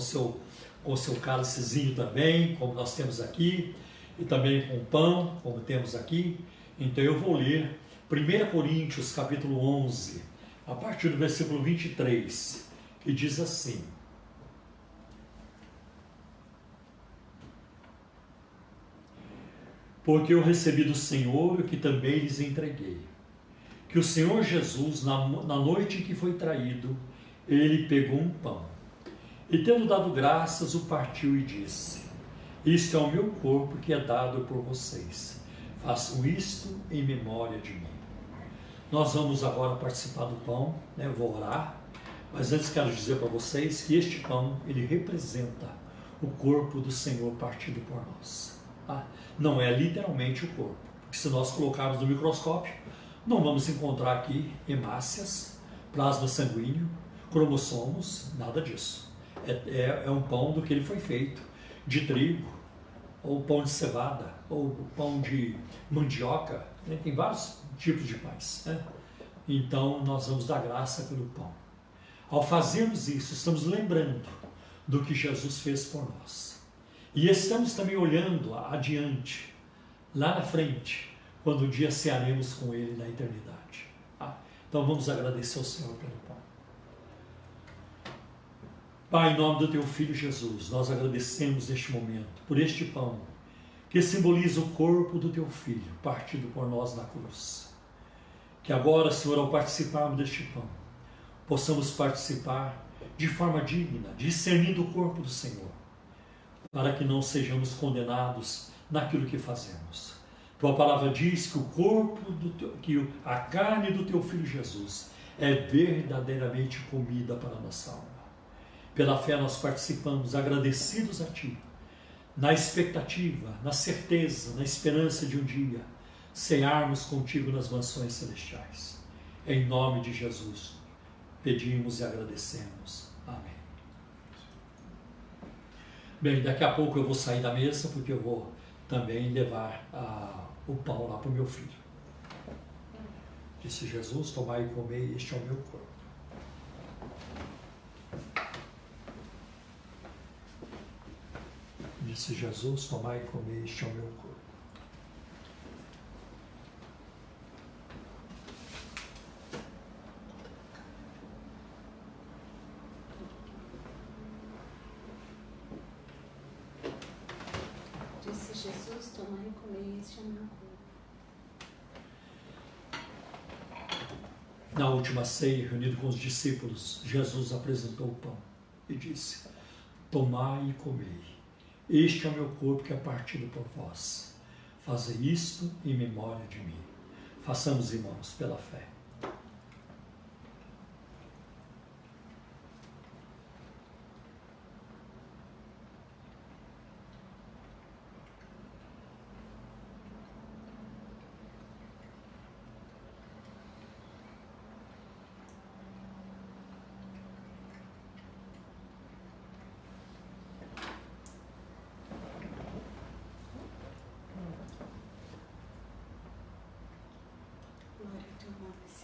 o seu cálicezinho também, como nós temos aqui, e também com o pão, como temos aqui. Então eu vou ler 1 Coríntios capítulo 11, a partir do versículo 23, que diz assim: porque eu recebi do Senhor o que também lhes entreguei, que o Senhor Jesus, na noite em que foi traído, ele pegou um pão, e tendo dado graças, o partiu e disse: isto é o meu corpo que é dado por vocês, façam isto em memória de mim. Nós vamos agora participar do pão, né? Eu vou orar, mas antes quero dizer para vocês que este pão, ele representa o corpo do Senhor partido por nós. Tá? Não é literalmente o corpo, porque se nós colocarmos no microscópio, não vamos encontrar aqui hemácias, plasma sanguíneo, cromossomos, nada disso. É um pão do que ele foi feito, de trigo, ou pão de cevada, ou pão de mandioca, né? Tem vários tipos de pães, né? Então nós vamos dar graça pelo pão. Ao fazermos isso, estamos lembrando do que Jesus fez por nós. E estamos também olhando adiante, lá na frente, quando um dia cearemos com Ele na eternidade. Tá? Então vamos agradecer ao Senhor pelo pão. Pai, em nome do Teu Filho Jesus, nós agradecemos neste momento por este pão, que simboliza o corpo do Teu Filho, partido por nós na cruz. Que agora, Senhor, ao participarmos deste pão, possamos participar de forma digna, discernindo o corpo do Senhor, para que não sejamos condenados naquilo que fazemos. Tua palavra diz que o corpo, que a carne do Teu Filho Jesus é verdadeiramente comida para a nossa alma. Pela fé nós participamos, agradecidos a Ti, na expectativa, na certeza, na esperança de um dia cearmos contigo nas mansões celestiais. Em nome de Jesus, pedimos e agradecemos. Amém. Bem, daqui a pouco eu vou sair da mesa, porque eu vou também levar o pão lá para o meu filho. Disse Jesus: tomai e comei, este é o meu corpo. Disse Jesus: tomai e comei, este é o meu corpo. Disse Jesus: tomai e comei, este é o meu corpo. Na última ceia, reunido com os discípulos, Jesus apresentou o pão e disse: tomai e comei. Este é o meu corpo que é partido por vós. Fazei isto em memória de mim. Façamos, irmãos, pela fé.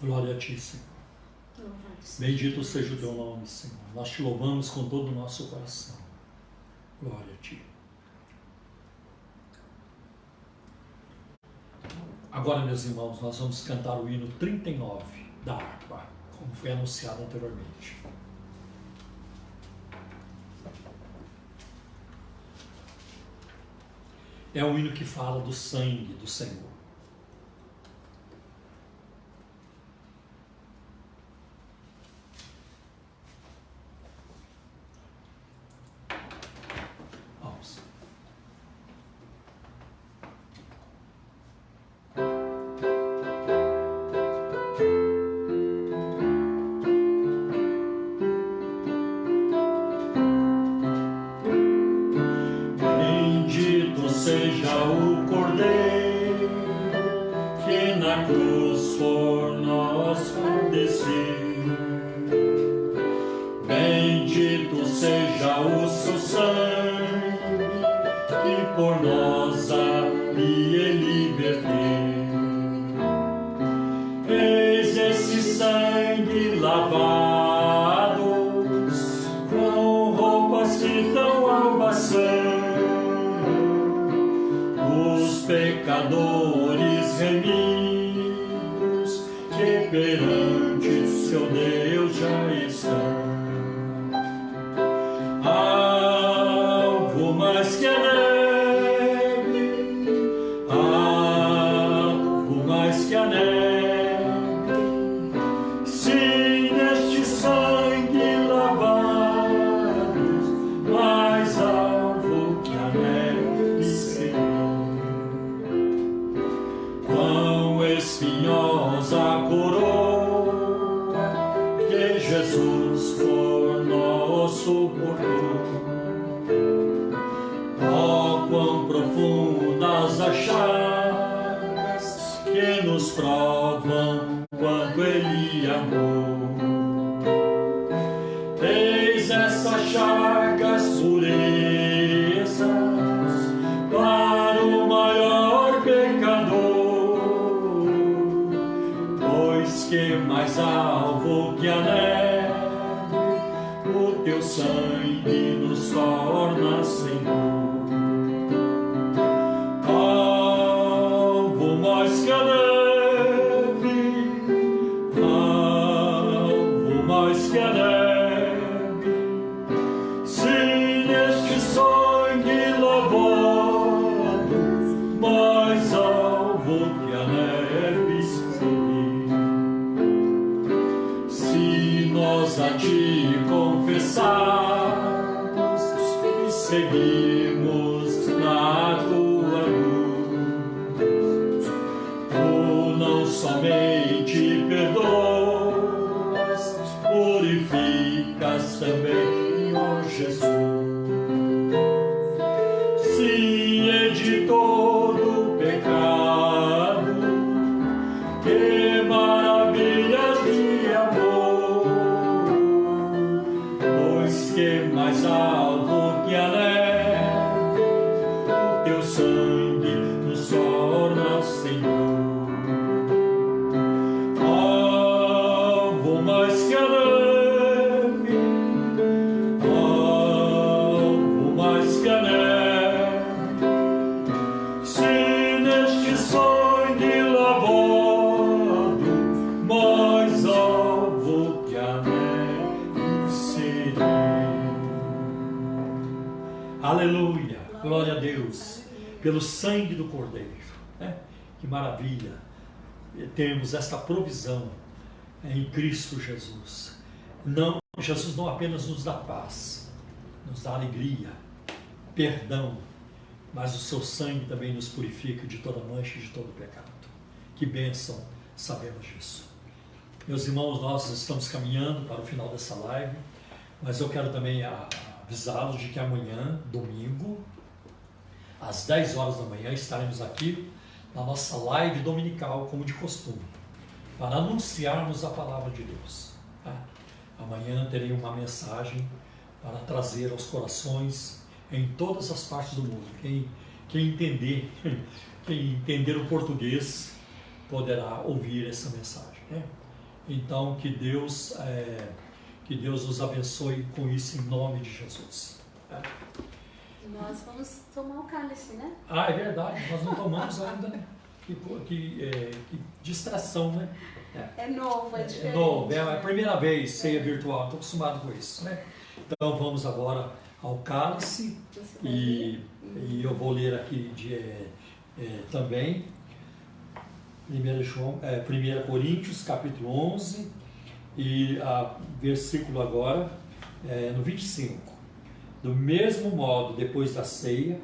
Glória a Ti, Senhor. Bendito seja o Teu nome, Senhor. Nós Te louvamos com todo o nosso coração. Glória a Ti. Agora, meus irmãos, nós vamos cantar o hino 39 da harpa, como foi anunciado anteriormente. É um hino que fala do sangue do Senhor. Vamos. bendito seja o seu sangue, que por nós ali ele verteu. Eis esse sangue lavados, com roupas que tão ambas são, os pecadores remidos, que perante seu Deus já estão. Alvo mais que a neve, alvo mais que a neve, sim, neste sangue lavados, mais alvo que a neve será. Quão espinhosa a coroa que Jesus por nós suportou. Oh, quão profundas as chagas que nos provam quanto Ele amou. Eis essas chagas purezas para o maior pecador, pois que mais alvo que a neve, o teu sangue nos torna, Senhor. Alvo mais que a neve, alvo mais que a neve, se neste sangue lavados, mais alvo que a neve será. Se nós a ti confessarmos e seguimos na tua luz, tu não somente perdoas, purificas também, ó Jesus. Se é de todo pecado, que maravilhas de amor, pois que mais alvo que a neve, o teu sangue nos torna, Senhor. Alvo mais que a neve, alvo mais que a neve, se neste sangue lavado, mais alvo que a neve será. Aleluia, glória a Deus, pelo sangue do Cordeiro, né? Que maravilha, temos esta provisão em Cristo Jesus. Não, Jesus não apenas nos dá paz, nos dá alegria, perdão, mas o seu sangue também nos purifica de toda mancha e de todo pecado. Que bênção sabemos disso. Meus irmãos, nós estamos caminhando para o final dessa live, mas eu quero também avisá-los de que amanhã, domingo, às 10 horas da manhã, estaremos aqui na nossa live dominical, como de costume, para anunciarmos a palavra de Deus. Tá? Amanhã terei uma mensagem para trazer aos corações em todas as partes do mundo. Quem entender o português poderá ouvir essa mensagem, né? Então, que Deus nos abençoe com isso em nome de Jesus. Tá? Nós vamos tomar o cálice, né? Ah, é verdade, nós não tomamos ainda, né? Que distração, né? É novo, é diferente. É novo, é a primeira vez ceia virtual, estou acostumado com isso, né? Então vamos agora ao cálice e eu vou ler aqui também 1 Coríntios capítulo 11 e versículo agora no 25. Do mesmo modo, depois da ceia,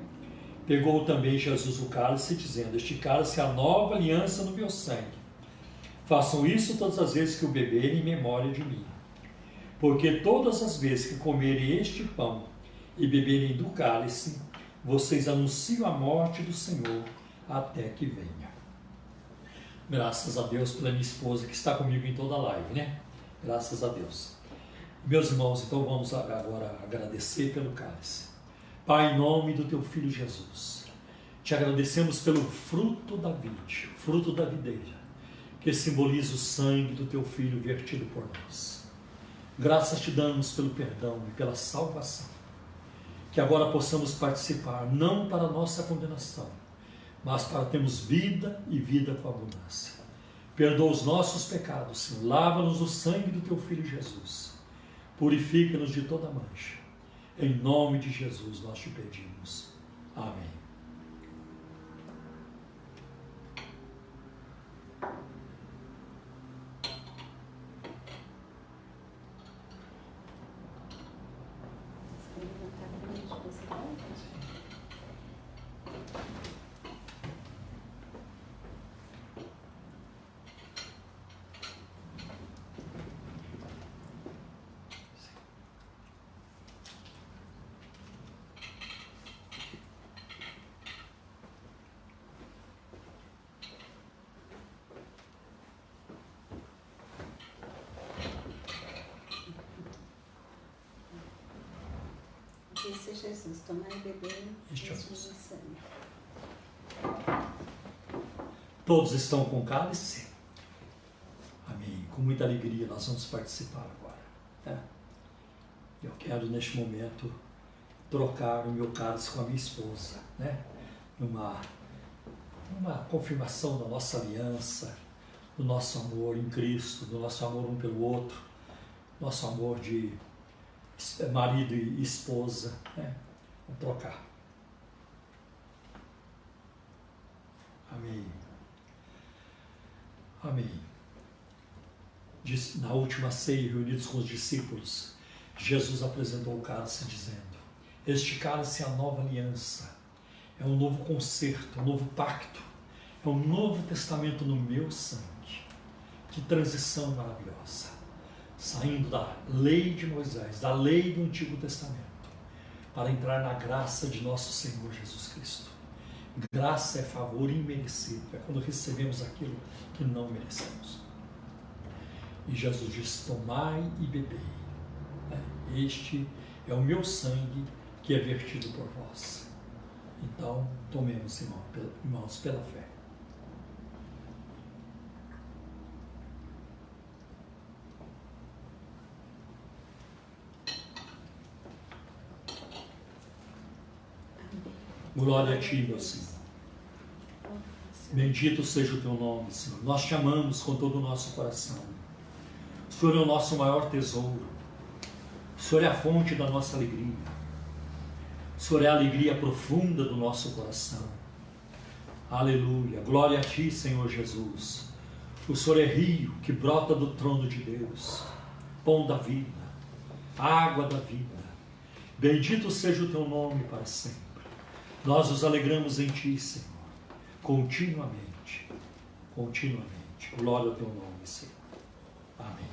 pegou também Jesus o cálice, dizendo: este cálice é a nova aliança no meu sangue. Façam isso todas as vezes que o beberem em memória de mim. Porque todas as vezes que comerem este pão e beberem do cálice, vocês anunciam a morte do Senhor até que venha. Graças a Deus pela minha esposa que está comigo em toda a live, né? Graças a Deus. Meus irmãos, então vamos agora agradecer pelo cálice. Pai, em nome do teu Filho Jesus, te agradecemos pelo fruto da vide, fruto da videira, que simboliza o sangue do teu Filho vertido por nós. Graças te damos pelo perdão e pela salvação, que agora possamos participar, não para a nossa condenação, mas para termos vida e vida com abundância. Perdoa os nossos pecados, Senhor, lava-nos no sangue do teu Filho Jesus, purifica-nos de toda mancha. Em nome de Jesus nós te pedimos. Amém. Esse é Jesus, tomar e beber este é sangue. Todos estão com o cálice? Amém. Com muita alegria nós vamos participar agora. Né? Eu quero neste momento trocar o meu cálice com a minha esposa, né? Uma confirmação da nossa aliança, do nosso amor em Cristo, do nosso amor um pelo outro, nosso amor de marido e esposa, né? Vamos trocar. Amém. Amém. Na última ceia, reunidos com os discípulos, Jesus apresentou o cálice dizendo: este cálice é a nova aliança, é um novo concerto, um novo pacto, é um novo testamento no meu sangue. Que transição maravilhosa! Saindo da lei de Moisés, da lei do Antigo Testamento, para entrar na graça de nosso Senhor Jesus Cristo. Graça é favor imerecido, é quando recebemos aquilo que não merecemos. E Jesus diz: tomai e bebei. Este é o meu sangue que é vertido por vós. Então, tomemos, irmãos, pela fé. Glória a ti, meu Senhor. Bendito seja o teu nome, Senhor. Nós te amamos com todo o nosso coração. O Senhor é o nosso maior tesouro. O Senhor é a fonte da nossa alegria. O Senhor é a alegria profunda do nosso coração. Aleluia. Glória a ti, Senhor Jesus. O Senhor é rio que brota do trono de Deus. Pão da vida. Água da vida. Bendito seja o teu nome para sempre. Nós nos alegramos em ti, Senhor, continuamente, continuamente. Glória ao teu nome, Senhor. Amém.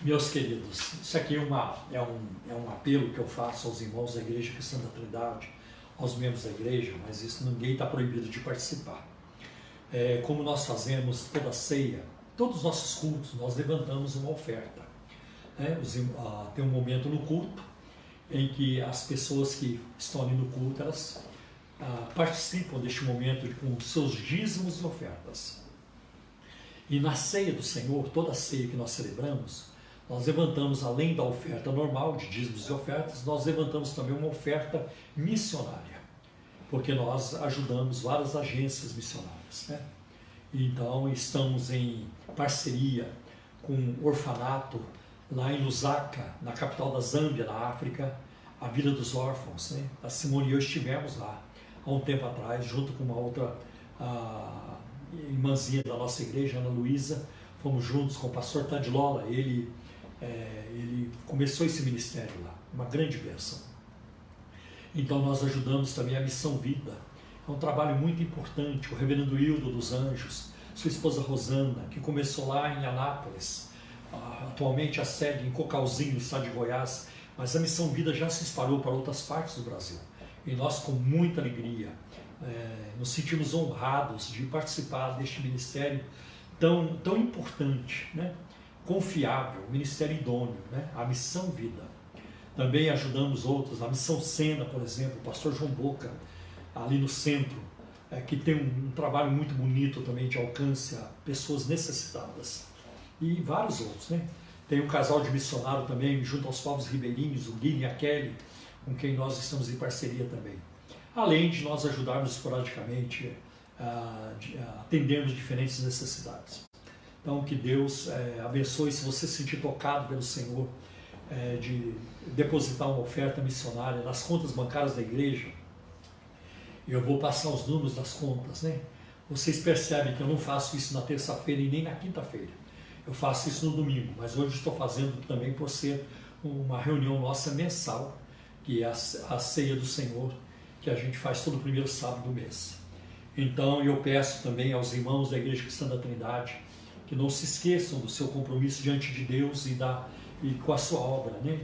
Meus queridos, isso aqui é um apelo que eu faço aos irmãos da Igreja Cristã da Trindade, aos membros da igreja, mas isso ninguém está proibido de participar. Como nós fazemos toda a ceia, todos os nossos cultos, nós levantamos uma oferta. Tem um momento no culto em que as pessoas que estão ali no culto, elas participam deste momento com seus dízimos e ofertas. E na ceia do Senhor, toda a ceia que nós celebramos, nós levantamos, além da oferta normal de dízimos e ofertas, nós levantamos também uma oferta missionária, porque nós ajudamos várias agências missionárias, né? Então estamos em parceria com um orfanato lá em Lusaka, na capital da Zâmbia, na África, a Vila dos Órfãos, né? A Simone e eu estivemos lá há um tempo atrás, junto com uma outra irmãzinha da nossa igreja, Ana Luísa, fomos juntos com o pastor Tadilola. Ele começou esse ministério lá, uma grande bênção. Então nós ajudamos também a Missão Vida, é um trabalho muito importante. O reverendo Hildo dos Anjos, sua esposa Rosana, que começou lá em Anápolis, atualmente a sede em Cocalzinho, no estado de Goiás, mas a Missão Vida já se espalhou para outras partes do Brasil. E nós, com muita alegria, nos sentimos honrados de participar deste ministério tão importante, né? confiável, um ministério idôneo, né? A Missão Vida. Também ajudamos outros, a Missão Sena, por exemplo, o pastor João Boca, ali no centro, que tem um trabalho muito bonito também de alcance a pessoas necessitadas. E vários outros, né? Tem um casal de missionário também, junto aos povos ribeirinhos, o Guilherme e a Kelly, com quem nós estamos em parceria também. Além de nós ajudarmos esporadicamente, atendermos diferentes necessidades. Então, que Deus abençoe. Se você se sentir tocado pelo Senhor, de depositar uma oferta missionária nas contas bancárias da igreja, eu vou passar os números das contas, né? Vocês percebem que eu não faço isso na terça-feira e nem na quinta-feira. Eu faço isso no domingo, mas hoje estou fazendo também por ser uma reunião nossa mensal, que é a ceia do Senhor, que a gente faz todo primeiro sábado do mês. Então eu peço também aos irmãos da Igreja Cristã da Trindade que não se esqueçam do seu compromisso diante de Deus e com a sua obra, né?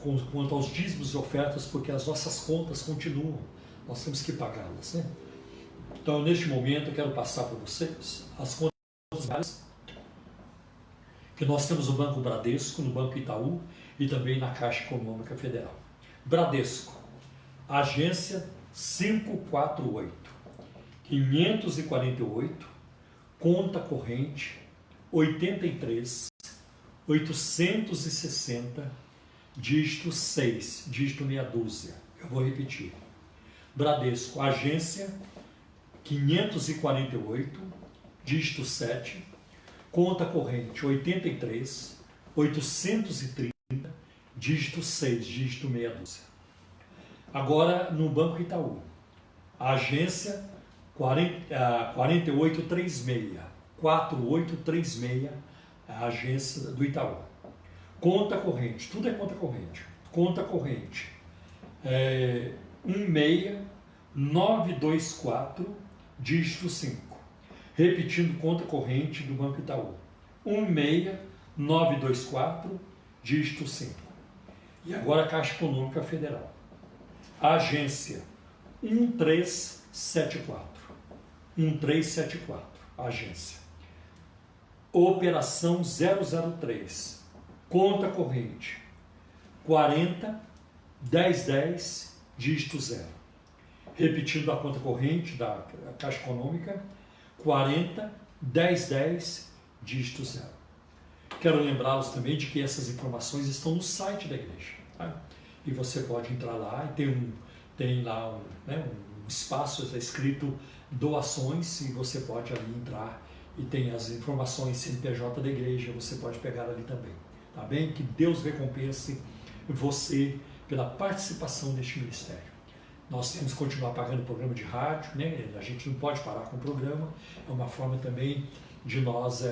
Quanto aos dízimos e ofertas, porque as nossas contas continuam, nós temos que pagá-las, né? Então, neste momento, eu quero passar para vocês as contas que nós temos no Banco Bradesco, no Banco Itaú e também na Caixa Econômica Federal. Bradesco, agência 548, 548, conta corrente 83, 860, dígito 6, dígito meia dúzia. Eu vou repetir. Bradesco, agência 548, dígito 7, conta corrente 83, 830, dígito 6, dígito meia dúzia. Agora no Banco Itaú, a agência 4836, 4836, a agência do Itaú. Conta corrente, tudo é conta corrente. Conta corrente 16924, dígito 5. Repetindo, conta corrente do Banco Itaú. 16924, dígito 5. E agora a Caixa Econômica Federal. Agência 1374. 1374, agência. Operação 003. Conta corrente 401010, dígito 0. Repetindo a conta corrente da Caixa Econômica, 401010, dígito 0. Quero lembrá-los também de que essas informações estão no site da igreja. Tá? E você pode entrar lá e tem lá um espaço, está escrito doações, e você pode ali entrar e tem as informações CNPJ da igreja, você pode pegar ali também. Tá bem? Que Deus recompense você pela participação neste ministério. Nós temos que continuar pagando o programa de rádio, né? A gente não pode parar com o programa, é uma forma também de nós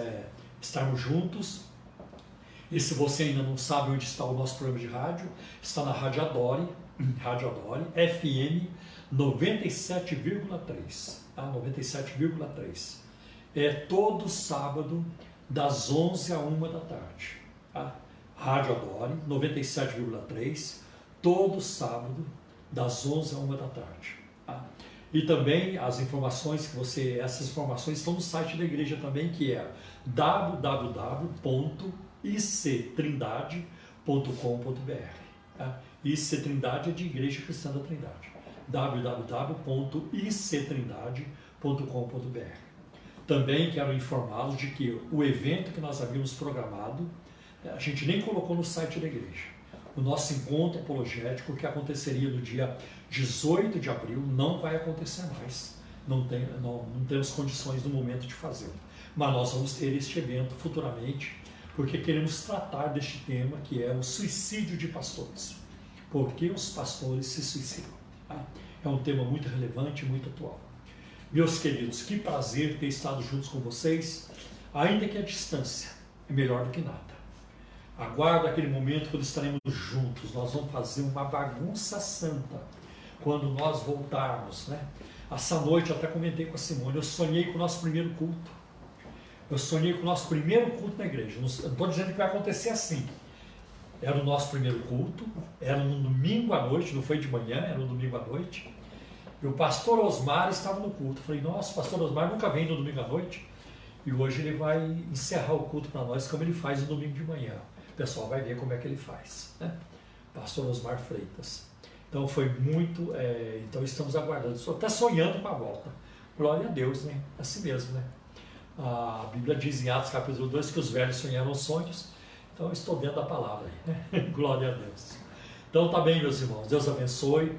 estarmos juntos. E se você ainda não sabe onde está o nosso programa de rádio, está na Rádio Adore, FM 97,3, tá? 97,3. É todo sábado, das 11 a 1 da tarde. Tá? Rádio Adore, 97,3, todo sábado, das 11 a 1 da tarde. Tá? E também as informações essas informações estão no site da igreja também, que é www.ictrindade.com.br. Tá? IC Trindade é de Igreja Cristã da Trindade. www.ictrindade.com.br. Também quero informá-los de que o evento que nós havíamos programado, a gente nem colocou no site da igreja. O nosso encontro apologético, que aconteceria no dia 18 de abril, não vai acontecer mais. Não temos condições no momento de fazê-lo. Mas nós vamos ter este evento futuramente, porque queremos tratar deste tema, que é o suicídio de pastores. Por que os pastores se suicidam? Tá? É um tema muito relevante e muito atual. Meus queridos, que prazer ter estado juntos com vocês, ainda que a distância é melhor do que nada. Aguardo aquele momento quando estaremos juntos, nós vamos fazer uma bagunça santa, quando nós voltarmos, né? Essa noite eu até comentei com a Simone, eu sonhei com o nosso primeiro culto. Eu sonhei com o nosso primeiro culto na igreja. Não estou dizendo que vai acontecer assim. Era o nosso primeiro culto, era no domingo à noite, não foi de manhã, era no domingo à noite. E o pastor Osmar estava no culto. Eu falei, nossa, o pastor Osmar nunca vem no domingo à noite. E hoje ele vai encerrar o culto para nós, como ele faz no domingo de manhã. O pessoal vai ver como é que ele faz, né? Pastor Osmar Freitas. Então foi muito, então estamos aguardando, estou até sonhando com a volta. Glória a Deus, né? Assim mesmo, né? A Bíblia diz em Atos capítulo 2 que os velhos sonharam sonhos, então eu estou dentro da palavra aí, né? Glória a Deus. Então tá bem, meus irmãos, Deus abençoe.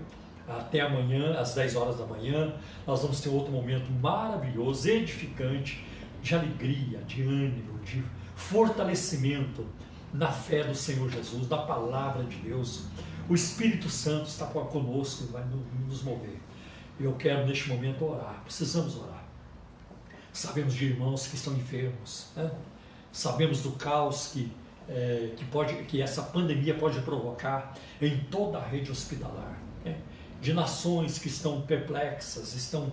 Até amanhã, às 10 horas da manhã, nós vamos ter outro momento maravilhoso, edificante, de alegria, de ânimo, de fortalecimento na fé do Senhor Jesus, na palavra de Deus. O Espírito Santo está conosco e vai nos mover. Eu quero neste momento orar, precisamos orar. Sabemos de irmãos que estão enfermos, né? Sabemos do caos que essa pandemia pode provocar em toda a rede hospitalar, né? De nações que estão perplexas, estão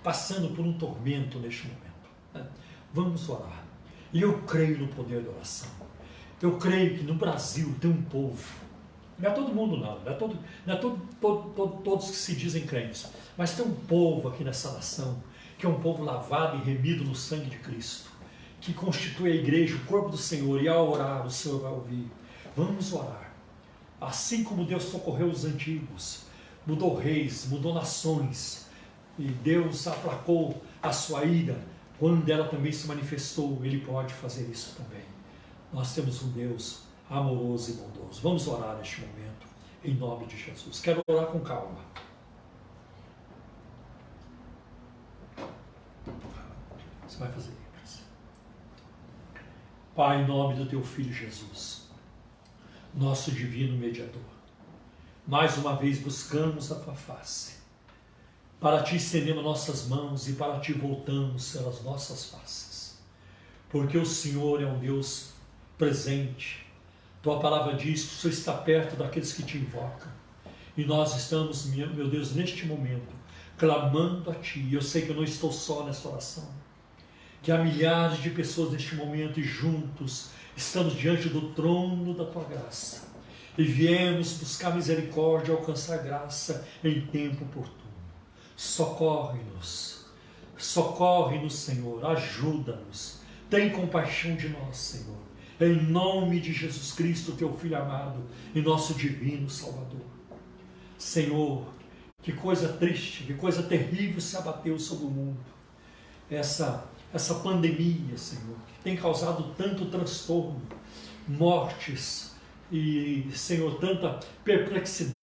passando por um tormento neste momento, né? Vamos orar. E eu creio no poder da oração. Eu creio que no Brasil tem um povo, não é todo mundo não é todos que se dizem crentes, mas tem um povo aqui nessa nação, que é um povo lavado e remido no sangue de Cristo, que constitui a igreja, o corpo do Senhor, e ao orar o Senhor vai ouvir. Vamos orar. Assim como Deus socorreu os antigos, mudou reis, mudou nações, e Deus aplacou a sua ira, quando ela também se manifestou, Ele pode fazer isso também. Nós temos um Deus amoroso e bondoso. Vamos orar neste momento, em nome de Jesus. Quero orar com calma. Você vai fazer isso. Pai, em nome do Teu Filho Jesus, nosso divino mediador, mais uma vez buscamos a Tua face. Para Ti estendemos nossas mãos e para Ti voltamos pelas nossas faces. Porque o Senhor é um Deus presente. Tua palavra diz que o Senhor está perto daqueles que Te invocam. E nós estamos, meu Deus, neste momento, clamando a Ti. E eu sei que eu não estou só nesta oração. Que há milhares de pessoas neste momento e juntos estamos diante do trono da Tua graça. E viemos buscar misericórdia, alcançar graça em tempo oportuno. Socorre-nos, Senhor, ajuda-nos, tem compaixão de nós, Senhor, em nome de Jesus Cristo, Teu Filho amado e nosso divino Salvador. Senhor, que coisa triste, que coisa terrível se abateu sobre o mundo, essa pandemia, Senhor, que tem causado tanto transtorno, mortes e, Senhor, tanta perplexidade.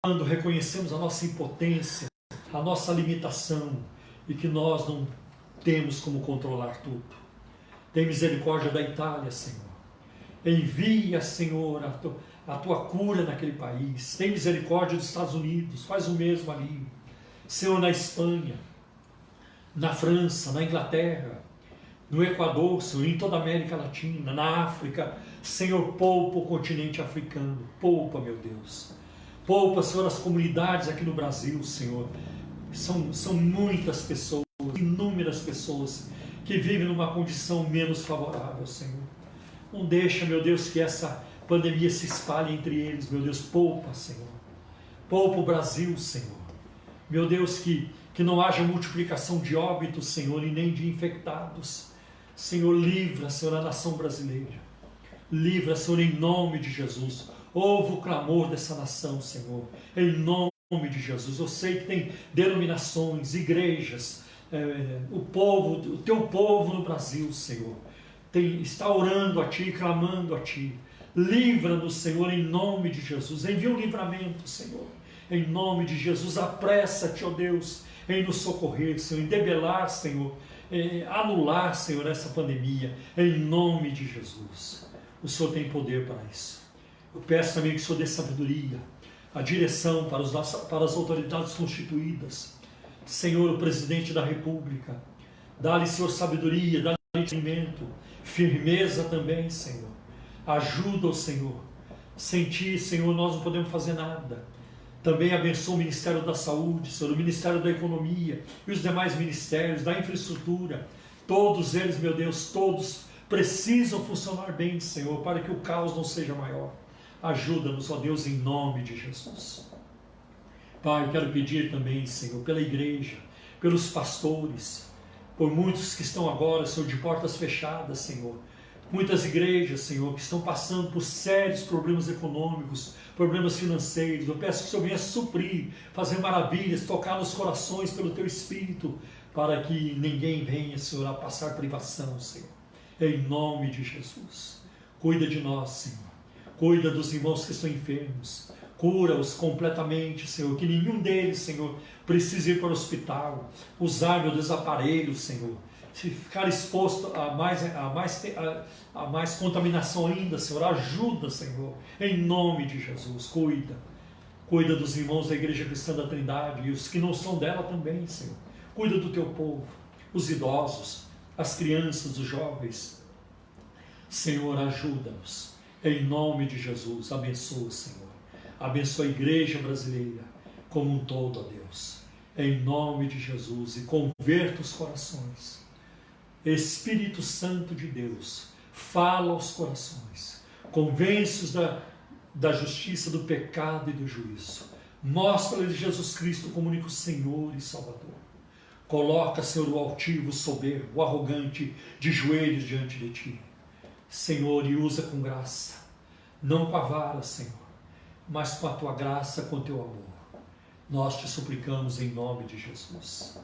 Quando reconhecemos a nossa impotência, a nossa limitação e que nós não temos como controlar tudo. Tem misericórdia da Itália, Senhor. Envia, Senhor, a Tua cura naquele país. Tem misericórdia dos Estados Unidos, faz o mesmo ali. Senhor, na Espanha, na França, na Inglaterra, no Equador, Senhor, em toda a América Latina, na África. Senhor, poupa o continente africano. Poupa, meu Deus. Poupa, Senhor, as comunidades aqui no Brasil, Senhor. São muitas pessoas, inúmeras pessoas que vivem numa condição menos favorável, Senhor. Não deixa, meu Deus, que essa pandemia se espalhe entre eles, meu Deus. Poupa, Senhor. Poupa o Brasil, Senhor. Meu Deus, que não haja multiplicação de óbitos, Senhor, e nem de infectados. Senhor, livra, Senhor, a nação brasileira. Livra, Senhor, em nome de Jesus. Ouve o clamor dessa nação, Senhor, em nome de Jesus. Eu sei que tem denominações, igrejas, o Teu povo no Brasil, Senhor, está orando a Ti, clamando a Ti. Livra-nos, Senhor, em nome de Jesus. Envia um livramento, Senhor, em nome de Jesus. Apressa-te, ó Deus, em nos socorrer, Senhor, em debelar, Senhor, anular, Senhor, essa pandemia, em nome de Jesus. O Senhor tem poder para isso. Eu peço também que o Senhor dê sabedoria, a direção para as autoridades constituídas. Senhor, o presidente da República, dá-lhe, Senhor, sabedoria, dá-lhe entendimento, firmeza também, Senhor. Ajuda-o, Senhor. Sem Ti, Senhor, nós não podemos fazer nada. Também abençoa o Ministério da Saúde, Senhor, o Ministério da Economia e os demais ministérios, da infraestrutura. Todos eles, meu Deus, todos precisam funcionar bem, Senhor, para que o caos não seja maior. Ajuda-nos, ó Deus, em nome de Jesus. Pai, quero pedir também, Senhor, pela igreja, pelos pastores, por muitos que estão agora, Senhor, de portas fechadas, Senhor. Muitas igrejas, Senhor, que estão passando por sérios problemas econômicos, problemas financeiros. Eu peço que o Senhor venha suprir, fazer maravilhas, tocar nos corações pelo Teu Espírito, para que ninguém venha, Senhor, a passar privação, Senhor. Em nome de Jesus. Cuida de nós, Senhor. Cuida dos irmãos que estão enfermos. Cura-os completamente, Senhor. Que nenhum deles, Senhor, precise ir para o hospital. Usar, meu Deus, aparelhos, Senhor. Se ficar exposto a mais contaminação ainda, Senhor, ajuda, Senhor, em nome de Jesus, cuida dos irmãos da Igreja Cristã da Trindade e os que não são dela também, Senhor, cuida do teu povo, os idosos, as crianças, os jovens, Senhor, ajuda-nos, em nome de Jesus, abençoa, Senhor, abençoa a Igreja brasileira como um todo, ó Deus, em nome de Jesus, e converta os corações. Espírito Santo de Deus, fala aos corações, convence-os da justiça, do pecado e do juízo. Mostra-lhes Jesus Cristo como único Senhor e Salvador. Coloca, Senhor, o altivo, o soberbo, o arrogante de joelhos diante de Ti. Senhor, e usa com graça, não com a vara, Senhor, mas com a Tua graça, com o Teu amor. Nós te suplicamos em nome de Jesus.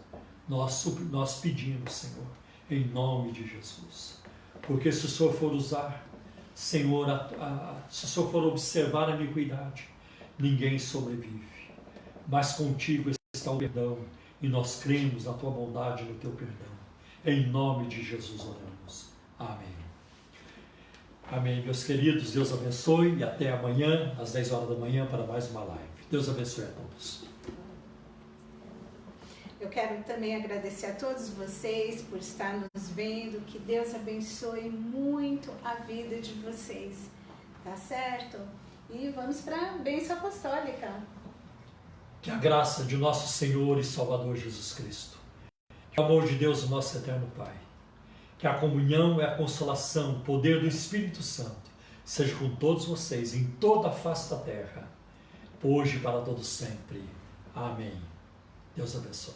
Nós pedimos, Senhor, em nome de Jesus, porque se o Senhor for usar, Senhor, se o Senhor for observar a iniquidade, ninguém sobrevive, mas contigo está o perdão, e nós cremos na tua bondade e no teu perdão, em nome de Jesus oramos, amém. Amém, meus queridos, Deus abençoe, e até amanhã, às 10 horas da manhã, para mais uma live. Deus abençoe a todos. Eu quero também agradecer a todos vocês por estar nos vendo, que Deus abençoe muito a vida de vocês, tá certo? E vamos para a bênção apostólica. Que a graça de nosso Senhor e Salvador Jesus Cristo, que o amor de Deus, o nosso eterno Pai, que a comunhão e a consolação, o poder do Espírito Santo, seja com todos vocês, em toda a face da terra, hoje e para todos sempre. Amém. Deus abençoe.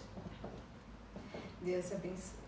Deus abençoe.